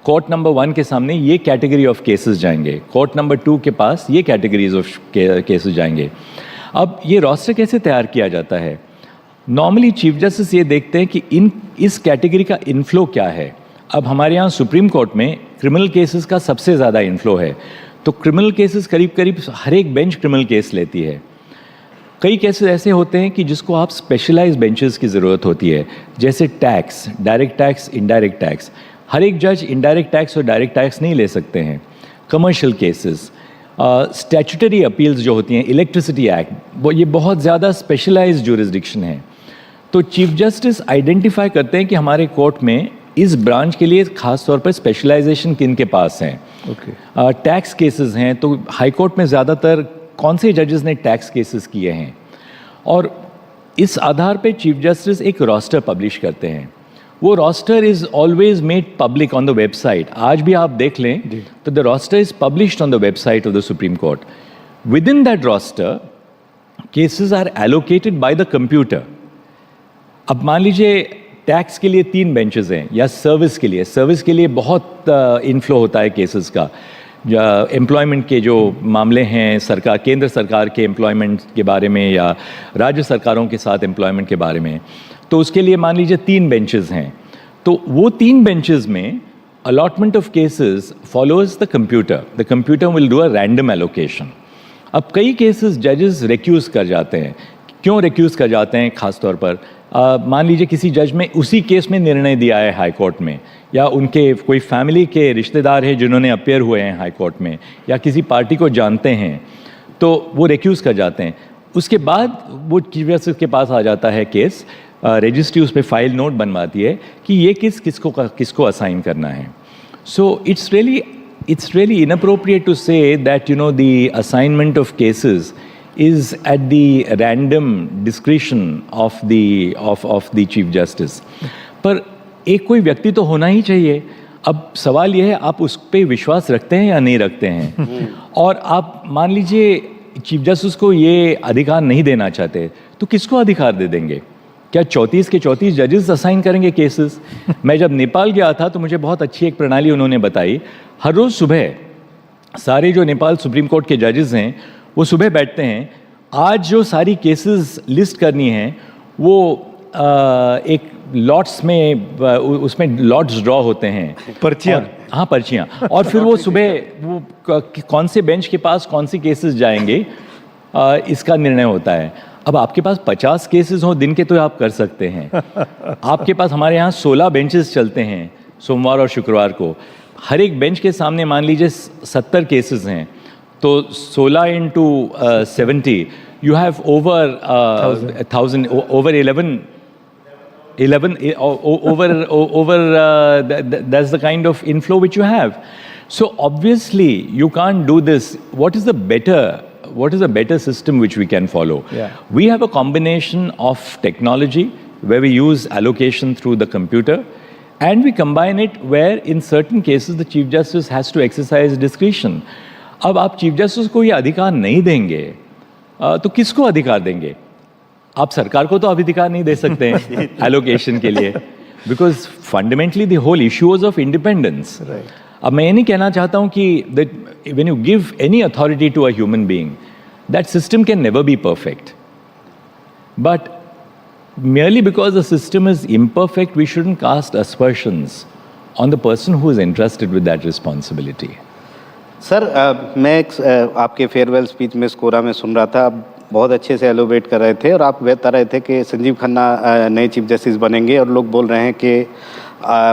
Court number 1 के सामने ये कैटेगरी ऑफ केसेस जाएंगे, कोर्ट नंबर 2 के पास ये कैटेगरीज ऑफ केसेस जाएंगे। अब ये रोस्टर कैसे तैयार किया जाता है? नॉर्मली चीफ जस्टिस ये देखते हैं कि इस कैटेगरी का इनफ्लो क्या है। अब हमारे यहाँ सुप्रीम कोर्ट में क्रिमिनल केसेस का सबसे ज़्यादा इनफ्लो है, तो क्रिमिनल केसेस करीब हर एक बेंच क्रिमिनल केस लेती है। कई केसेस ऐसे होते हैं कि जिसको आप स्पेशलाइज बेंचेस की ज़रूरत होती है, जैसे tax, direct tax, indirect tax. हर एक जज इनडायरेक्ट टैक्स और डायरेक्ट टैक्स नहीं ले सकते हैं। कमर्शियल केसेस, स्टैट्यूटरी अपील्स जो होती हैं, इलेक्ट्रिसिटी एक्ट, वो ये बहुत ज़्यादा स्पेशलाइज्ड ज्यूरिसडिक्शन है। तो चीफ जस्टिस आइडेंटिफाई करते हैं कि हमारे कोर्ट में इस ब्रांच के लिए खास तौर पर स्पेशलाइजेशन किन के पास हैं। टैक्स केसेस हैं तो हाई कोर्ट में ज़्यादातर कौन से जजेस ने टैक्स केसेस किए हैं, और इस आधार पे चीफ जस्टिस एक रोस्टर पब्लिश करते हैं। वो roster is always made public on the website. आज भी आप देख लें तो the roster is published on the website of the Supreme Court. Within that roster cases are allocated by the computer. अब मान लीजिए टैक्स के लिए 3 बेंचेस हैं, या सर्विस के लिए बहुत इनफ्लो होता है केसेस का, एम्प्लॉयमेंट के जो मामले हैं, सरकार, केंद्र सरकार के एम्प्लॉयमेंट के बारे में या राज्य सरकारों के साथ एम्प्लॉयमेंट के बारे में, तो उसके लिए मान लीजिए 3 बेंचेस हैं। तो वो 3 बेंचेस में allotment of cases follows the computer. The computer will do a random allocation. अब कई केसेस जजेस रिक्यूज़ कर जाते हैं। क्यों रिक्यूज़ कर जाते हैं? खास तौर पर मान लीजिए किसी जज में उसी केस में निर्णय दिया है हाई कोर्ट में, या उनके कोई फैमिली के रिश्तेदार हैं जिन्होंने अपेयर हुए हैं हाई कोर्ट में, या किसी पार्टी को जानते हैं, तो वो रिक्यूज़ कर जाते हैं। उसके बाद वो चीफ जस्टिस के पास आ जाता है केस, रजिस्ट्री उस पर फाइल नोट बनवाती है कि ये किसको असाइन करना है। So it's really inappropriate to say that the assignment of cases is at the random discretion of the chief justice। पर एक कोई व्यक्ति तो होना ही चाहिए। अब सवाल यह है, आप उस पर विश्वास रखते हैं या नहीं रखते हैं। और आप मान लीजिए चीफ जस्टिस को ये अधिकार नहीं देना चाहते, तो किसको अधिकार दे देंगे? क्या 34 के 34 जजेस असाइन करेंगे केसेस? मैं जब नेपाल गया था तो मुझे बहुत अच्छी एक प्रणाली उन्होंने बताई। हर रोज़ सुबह सारे जो नेपाल सुप्रीम कोर्ट के जजेस हैं वो सुबह बैठते हैं, आज जो सारी केसेस लिस्ट करनी है वो एक लॉट्स में, उसमें लॉट्स ड्रॉ होते हैं, पर्चियाँ। हाँ, पर्चियाँ। और फिर वो सुबह वो कौन से बेंच के पास कौन सी केसेस जाएंगे इसका निर्णय होता है। अब आपके पास 50 केसेस हो दिन के तो आप कर सकते हैं। आपके पास, हमारे यहाँ 16 बेंचेस चलते हैं सोमवार और शुक्रवार को। हर एक बेंच के सामने मान लीजिए 70 केसेस हैं, तो 16 into 70, you have over 1,000, over 11 over that's the kind of inflow which you have. So obviously you can't do this. What is the better system which we can follow? Yeah. We have a combination of technology where we use allocation through the computer, and we combine it where in certain cases the Chief Justice has to exercise discretion. अब आप chief justice को ये अधिकार नहीं देंगे तो किसको अधिकार देंगे? आप सरकार को तो अधिकार नहीं दे सकते हैं एलोकेशन के लिए, because fundamentally the whole issues of independence. अब मैं ये नहीं कहना चाहता हूँ कि when you give any authority to a human being, that system can never be perfect, but merely because the system is imperfect, we shouldn't cast aspersions on the person who is entrusted with that responsibility. Sir मैं आपके farewell speech में स्कोरा में सुन रहा था, आप बहुत अच्छे से एलोबरेट कर रहे थे और आप बता रहे थे कि संजीव खन्ना नए चीफ जस्टिस बनेंगे और लोग बोल रहे हैं कि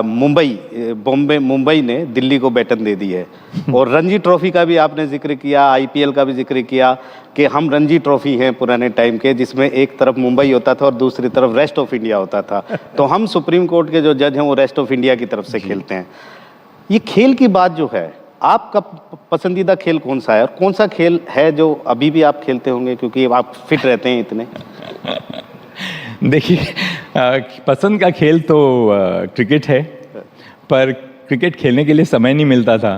मुंबई ने दिल्ली को बैटन दे दी है. और रणजी ट्रॉफी का भी आपने जिक्र किया, आईपीएल का भी जिक्र किया कि हम रणजी ट्रॉफी हैं पुराने टाइम के, जिसमें एक तरफ मुंबई होता था और दूसरी तरफ रेस्ट ऑफ इंडिया होता था. तो हम सुप्रीम कोर्ट के जो जज हैं वो रेस्ट ऑफ इंडिया की तरफ से खेलते हैं. ये खेल की बात जो है, आपका पसंदीदा खेल कौन सा है और कौन सा खेल है जो अभी भी आप खेलते होंगे क्योंकि आप फिट रहते हैं इतने? देखिए, पसंद का खेल तो क्रिकेट है, पर क्रिकेट खेलने के लिए समय नहीं मिलता था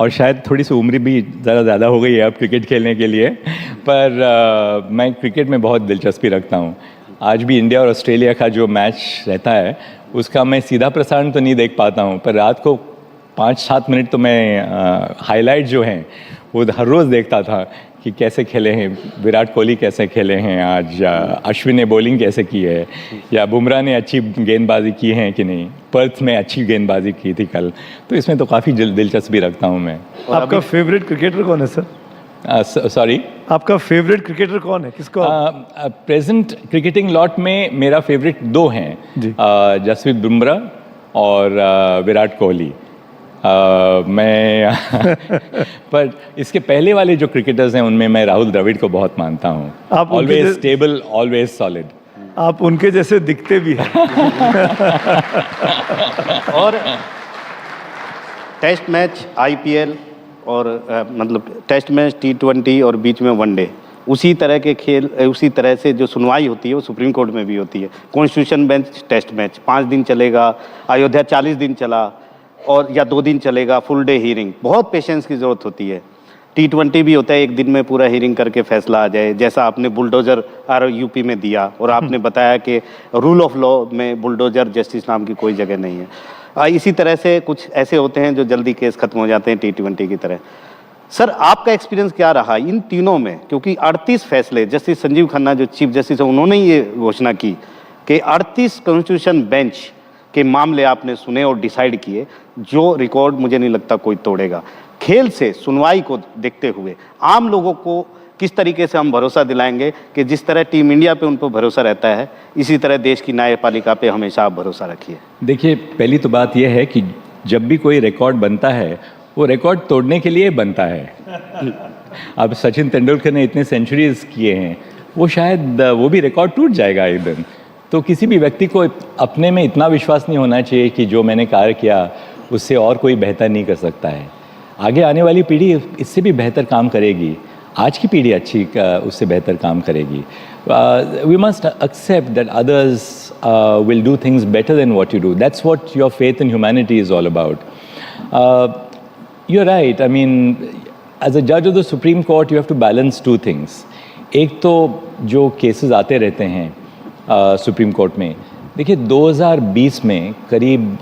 और शायद थोड़ी सी उम्र भी ज़्यादा हो गई है अब क्रिकेट खेलने के लिए. पर मैं क्रिकेट में बहुत दिलचस्पी रखता हूँ. आज भी इंडिया और ऑस्ट्रेलिया का जो मैच रहता है उसका मैं सीधा प्रसारण तो नहीं देख पाता हूँ, पर रात को 5-7 मिनट तो मैं हाईलाइट जो हैं वो हर रोज़ देखता था कि कैसे खेले हैं विराट कोहली, कैसे खेले हैं आज, अश्विन ने बॉलिंग कैसे की है, या बुमराह ने अच्छी गेंदबाजी की है कि नहीं, पर्थ में अच्छी गेंदबाजी की थी कल. तो इसमें तो काफ़ी दिलचस्पी रखता हूँ मैं. आपका फेवरेट क्रिकेटर कौन है सर? सॉरी, आपका फेवरेट क्रिकेटर कौन है, किसको? प्रेजेंट क्रिकेटिंग लॉट में मेरा फेवरेट 2 हैं, जसप्रीत बुमराह और विराट कोहली. मैं पर इसके पहले वाले जो क्रिकेटर्स हैं उनमें मैं राहुल द्रविड़ को बहुत मानता हूँ. Always stable, always solid. आप उनके जैसे दिखते भी हैं. और टेस्ट मैच, आईपीएल और मतलब टेस्ट मैच, T20 और बीच में वनडे, उसी तरह के खेल, उसी तरह से जो सुनवाई होती है वो सुप्रीम कोर्ट में भी होती है. कॉन्स्टिट्यूशन बेंच टेस्ट मैच 5 दिन चलेगा, अयोध्या 40 दिन चला, और या 2 दिन चलेगा, फुल डे हियरिंग. बहुत पेशेंस की ज़रूरत होती है. T20 भी होता है, 1 दिन में पूरा हियरिंग करके फैसला आ जाए, जैसा आपने बुलडोजर यूपी में दिया, और आपने बताया कि रूल ऑफ लॉ में बुलडोजर जस्टिस नाम की कोई जगह नहीं है. इसी तरह से कुछ ऐसे होते हैं जो जल्दी केस खत्म हो जाते हैं T20 की तरह. सर आपका एक्सपीरियंस क्या रहा इन तीनों में? क्योंकि 38 फैसले, जस्टिस संजीव खन्ना जो चीफ जस्टिस है उन्होंने ये घोषणा की कि 38 कॉन्स्टिट्यूशन बेंच के मामले आपने सुने और डिसाइड किए, जो रिकॉर्ड मुझे नहीं लगता कोई तोड़ेगा. खेल से सुनवाई को देखते हुए आम लोगों को किस तरीके से हम भरोसा दिलाएंगे कि जिस तरह टीम इंडिया पे उन पर भरोसा रहता है, इसी तरह देश की न्यायपालिका पे हमेशा आप भरोसा रखिए? देखिए, पहली तो बात यह है कि जब भी कोई रिकॉर्ड बनता है वो रिकॉर्ड तोड़ने के लिए बनता है. अब सचिन तेंदुलकर ने इतने सेंचुरीज किए हैं, वो शायद वो भी रिकॉर्ड टूट जाएगा एक दिन. तो किसी भी व्यक्ति को अपने में इतना विश्वास नहीं होना चाहिए कि जो मैंने कार्य किया उससे और कोई बेहतर नहीं कर सकता है. आगे आने वाली पीढ़ी इससे भी बेहतर काम करेगी, आज की पीढ़ी अच्छी उससे बेहतर काम करेगी. We must accept that others will do things better than what you do. That's what your faith in humanity is all about. You are right. I mean, as a जज of the Supreme Court you have to balance 2 things. एक तो जो cases आते रहते हैं supreme court में, देखिए 2020 में करीब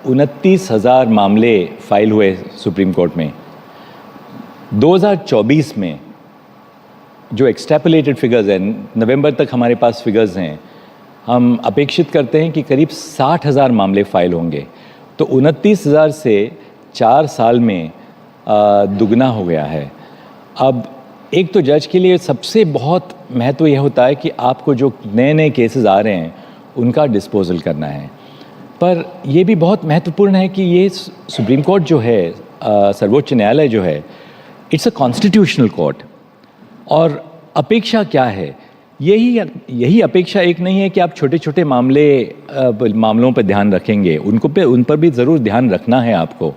29,000 मामले फाइल हुए सुप्रीम कोर्ट में. 2024 में जो एक्सट्रैपोलेटेड फिगर्स हैं, नवंबर तक हमारे पास फिगर्स हैं, हम अपेक्षित करते हैं कि करीब 60,000 मामले फाइल होंगे. तो 29,000 से 4 साल में दुगना हो गया है. अब एक तो जज के लिए सबसे बहुत महत्व यह होता है कि आपको जो नए नए केसेस आ रहे हैं उनका डिस्पोजल करना है. पर यह भी बहुत महत्वपूर्ण है कि ये सुप्रीम कोर्ट जो है, सर्वोच्च न्यायालय जो है, इट्स अ कॉन्स्टिट्यूशनल कोर्ट। और अपेक्षा क्या है? यही अपेक्षा एक नहीं है कि आप छोटे छोटे मामलों पर ध्यान रखेंगे, उन पर भी ज़रूर ध्यान रखना है आपको,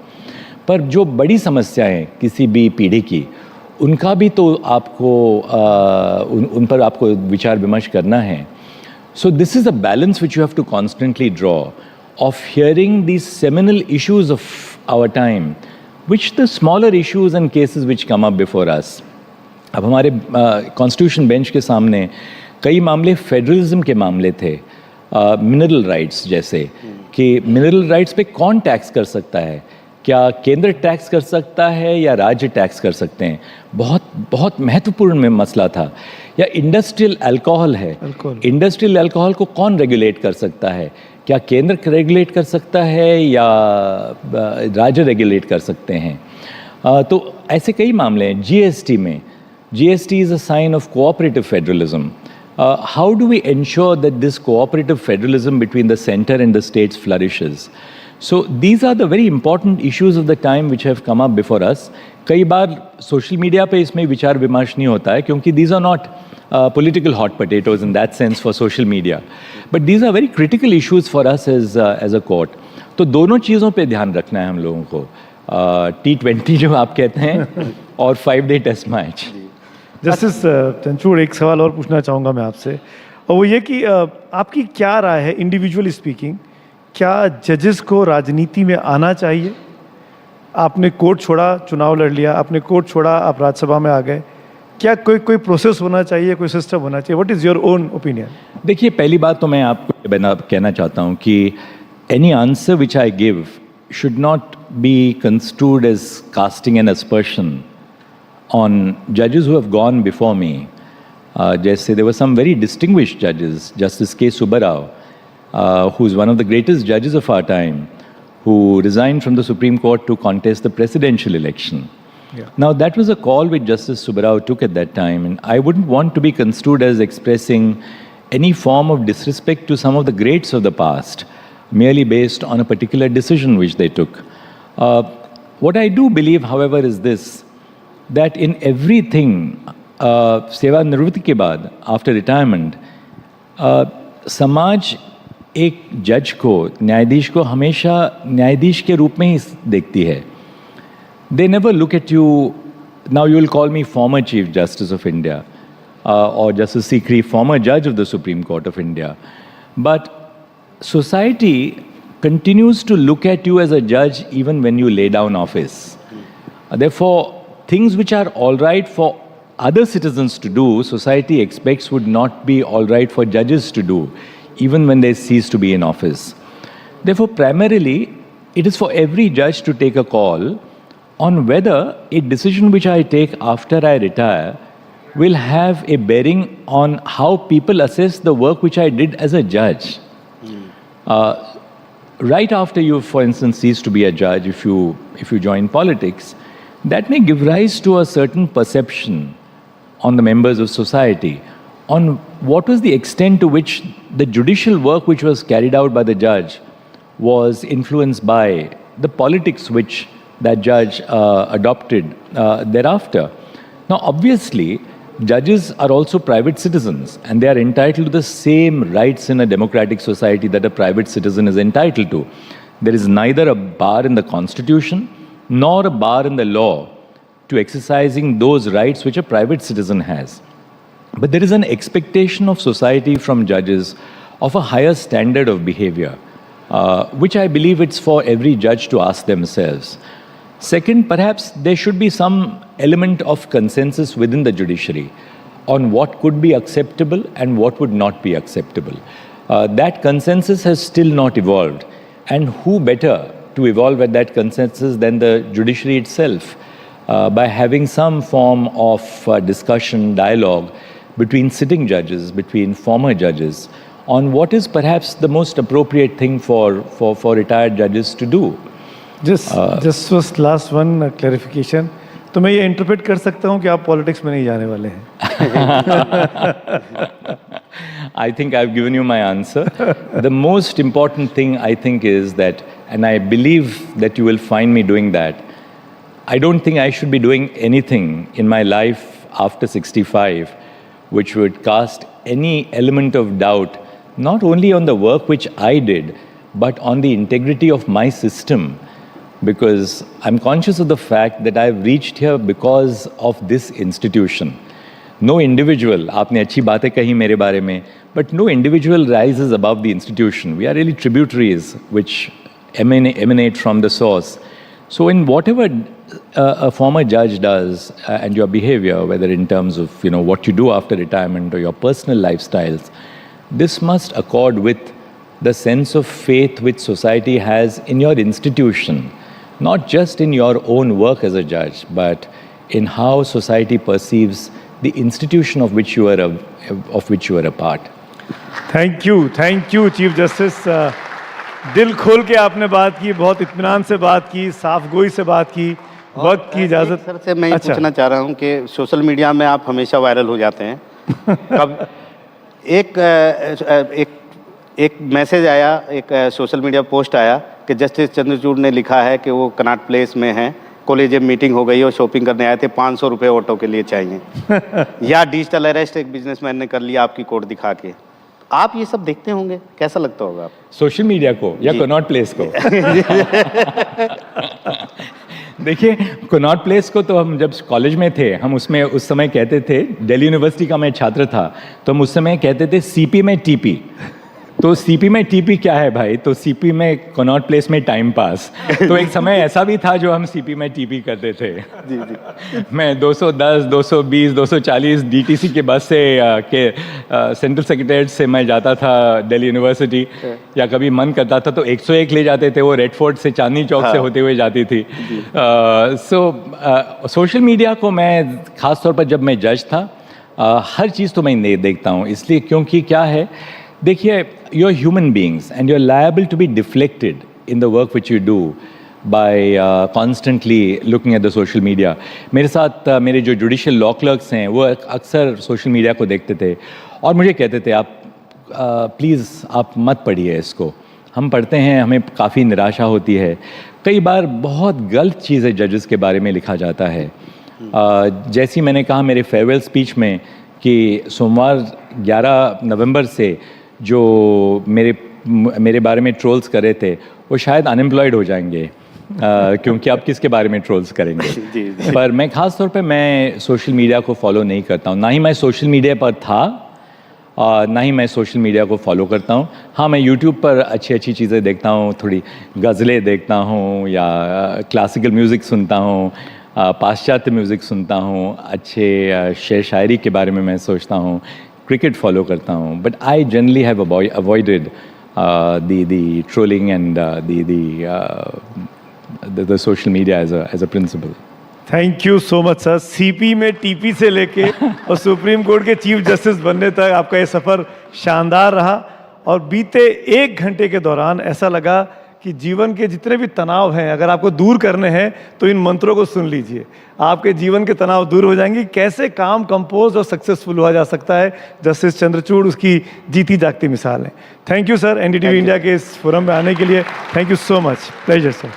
पर जो बड़ी समस्याएं किसी भी पीढ़ी की, उनका भी तो आपको उन पर आपको विचार विमर्श करना है। So this is a balance which you have to constantly draw of hearing these seminal issues of our time, which the smaller issues and cases which come up before us. अब हमारे कॉन्स्टिट्यूशन बेंच के सामने कई मामले federalism के मामले थे, mineral rights जैसे, कि मिनरल राइट्स पे कौन टैक्स कर सकता है, क्या केंद्र टैक्स कर सकता है या राज्य टैक्स कर सकते हैं, बहुत महत्वपूर्ण में मसला था। या इंडस्ट्रियल अल्कोहल है, इंडस्ट्रियल अल्कोहल को कौन रेगुलेट कर सकता है, क्या केंद्र रेगुलेट कर सकता है या राज्य रेगुलेट कर सकते हैं। तो ऐसे कई मामले हैं। जीएसटी में, GST is a sign of cooperative federalism. How do we ensure that this cooperative federalism between the center and the states flourishes? So these are the very important issues of the time which have come up before us. कई बार social media पे इसमें विचार विमर्श नहीं होता है, क्योंकि these are not political hot potatoes in that sense for social media. But these are very critical issues for us as a court. तो दोनों चीज़ों पे ध्यान रखना है हम लोगों को, T20 जो आप कहते हैं और 5-day टेस्ट मैच। जस्टिस चंचूड़, एक सवाल और पूछना चाहूँगा मैं आपसे, और वो ये कि आपकी क्या राय है इंडिविजुअल स्पीकिंग, क्या जजेस को राजनीति में आना चाहिए? आपने कोर्ट छोड़ा, चुनाव लड़ लिया, आपने कोर्ट छोड़ा, आप राज्यसभा में आ गए, क्या कोई प्रोसेस होना चाहिए, कोई सिस्टम होना चाहिए? What is your own opinion? देखिए, पहली बात तो मैं आपको कहना चाहता हूँ कि any answer which I give should not be construed as casting an aspersion on judges who have gone before me. Jaise there were some very distinguished judges, Justice K. Subbarao, who is one of the greatest judges of our time, who resigned from the Supreme Court to contest the presidential election. Yeah. Now that was a call which Justice Subbarao took at that time, and I wouldn't want to be construed as expressing any form of disrespect to some of the greats of the past, merely based on a particular decision which they took. What I do believe, however, is this, that in everything, सेवानिवृत्ति के बाद, after retirement, समाज एक जज को, न्यायाधीश को हमेशा न्यायाधीश के रूप में ही देखती है. They never look at you, now you will call me former Chief Justice of India, or Justice Sikri, former judge of the Supreme Court of India. But society continues to look at you as a judge even when you lay down office. Therefore, things which are all right for other citizens to do, society expects would not be all right for judges to do, even when they cease to be in office. Therefore, primarily, it is for every judge to take a call on whether a decision which I take after I retire will have a bearing on how people assess the work which I did as a judge. Right after you, for instance, cease to be a judge, if you join politics, that may give rise to a certain perception on the members of society on what was the extent to which the judicial work which was carried out by the judge was influenced by the politics which that judge adopted thereafter. Now, obviously, judges are also private citizens, and they are entitled to the same rights in a democratic society that a private citizen is entitled to. There is neither a bar in the Constitution nor a bar in the law to exercising those rights which a private citizen has. But there is an expectation of society from judges of a higher standard of behavior, which I believe it's for every judge to ask themselves. Second, perhaps there should be some element of consensus within the judiciary on what could be acceptable and what would not be acceptable. That consensus has still not evolved, and who better to evolve at that consensus than the judiciary itself, by having some form of discussion, dialogue between sitting judges, between former judges, on what is perhaps the most appropriate thing for retired judges to do. Just was last one clarification. तो मैं ये interpret कर सकता हूँ कि आप politics में नहीं जाने वाले हैं? I think I've given you my answer. The most important thing I think is that, and I believe that you will find me doing that, I don't think I should be doing anything in my life after 65 which would cast any element of doubt not only on the work which I did, but on the integrity of my system. Because I'm conscious of the fact that I've reached here because of this institution. No individual, आपने अच्छी बातें कही मेरे बारे में, but no individual rises above the institution. We are really tributaries which emanate from the source. So in whatever a former judge does and your behavior, whether in terms of what you do after retirement or your personal lifestyles, this must accord with the sense of faith which society has in your institution, not just in your own work as a judge, but in how society perceives the institution of which you are a part. Thank you chief justice. दिल खोल के आपने बात की, बहुत इत्मीनान से बात की, साफ गोई से बात की, वक्त की इजाज़त। सर से मैं ये पूछना चाह रहा हूँ कि सोशल मीडिया में आप हमेशा वायरल हो जाते हैं। कब एक मैसेज आया, एक सोशल मीडिया पोस्ट आया कि जस्टिस चंद्रचूड़ ने लिखा है कि वो कनॉट प्लेस में हैं, कॉलेज में मीटिंग हो गई और शॉपिंग करने आए थे, 500 रुपये ऑटो के लिए चाहिए। या डिजिटल अरेस्ट एक बिजनेसमैन ने कर लिया आपकी कोर्ट दिखा के। आप ये सब देखते होंगे, कैसा लगता होगा आप? सोशल मीडिया को या कनॉट प्लेस को? देखिए, कनॉट प्लेस को तो हम जब कॉलेज में थे, हम उसमें उस समय कहते थे, दिल्ली यूनिवर्सिटी का मैं छात्र था, तो हम उस समय कहते थे सीपी में टीपी। तो सीपी में टीपी क्या है भाई? तो सीपी में कनॉट प्लेस में टाइम पास। तो एक समय ऐसा भी था जो हम सीपी में टीपी करते थे। जी जी। मैं 210, 220, 240 डीटीसी के बस से सेंट्रल सेक्रेटरीट से मैं जाता था दिल्ली यूनिवर्सिटी, या कभी मन करता था तो 101 ले जाते थे, वो रेड फोर्ट से चांदनी चौक से होते हुए जाती थी। सोशल मीडिया को मैं ख़ास तौर पर जब मैं जज था, हर चीज़ तो मैं देखता हूँ, इसलिए क्योंकि क्या है, देखिए, you are human beings and you are liable to be deflected in the work which you do by constantly looking at the social media. मेरे साथ मेरे जो जुडिशियल लॉ क्लर्क्स हैं वो अक्सर सोशल मीडिया को देखते थे और मुझे कहते थे, आप प्लीज़ आप मत पढ़िए इसको। हम पढ़ते हैं, हमें काफ़ी निराशा होती है। कई बार बहुत गलत चीज़ें जजेस के बारे में लिखा जाता है। जैसी मैंने कहा मेरे फेयरवेल स्पीच में कि सोमवार 11 नवंबर से जो मेरे बारे में ट्रोल्स कर रहे थे वो शायद अनएम्प्लॉयड हो जाएंगे, क्योंकि आप किसके बारे में ट्रोल्स करेंगे। जी। पर मैं ख़ास तौर पे मैं सोशल मीडिया को फॉलो नहीं करता हूँ, ना ही मैं सोशल मीडिया पर था और ना ही मैं सोशल मीडिया को फॉलो करता हूँ। हाँ, मैं यूट्यूब पर अच्छी अच्छी चीज़ें देखता हूँ, थोड़ी गज़लें देखता हूँ या क्लासिकल म्यूज़िक सुनता हूँ, पाश्चात्य म्यूज़िक सुनता हूँ, अच्छे शेर शायरी के बारे में मैं सोचता हूँ, क्रिकेट फॉलो करता हूँ। But I generally have avoided the trolling and the social media as a principle. Thank you so much sir. CP में टीपी से लेके और सुप्रीम कोर्ट के चीफ जस्टिस बनने तक आपका ये सफ़र शानदार रहा और बीते 1 घंटे के दौरान ऐसा लगा कि जीवन के जितने भी तनाव हैं, अगर आपको दूर करने हैं तो इन मंत्रों को सुन लीजिए, आपके जीवन के तनाव दूर हो जाएंगे। कैसे काम कंपोज और सक्सेसफुल हुआ जा सकता है, जस्टिस चंद्रचूड़ उसकी जीती जागती मिसाल है। Thank you sir, NDTV India के इस फोरम में आने के लिए। Thank you so much, pleasure sir.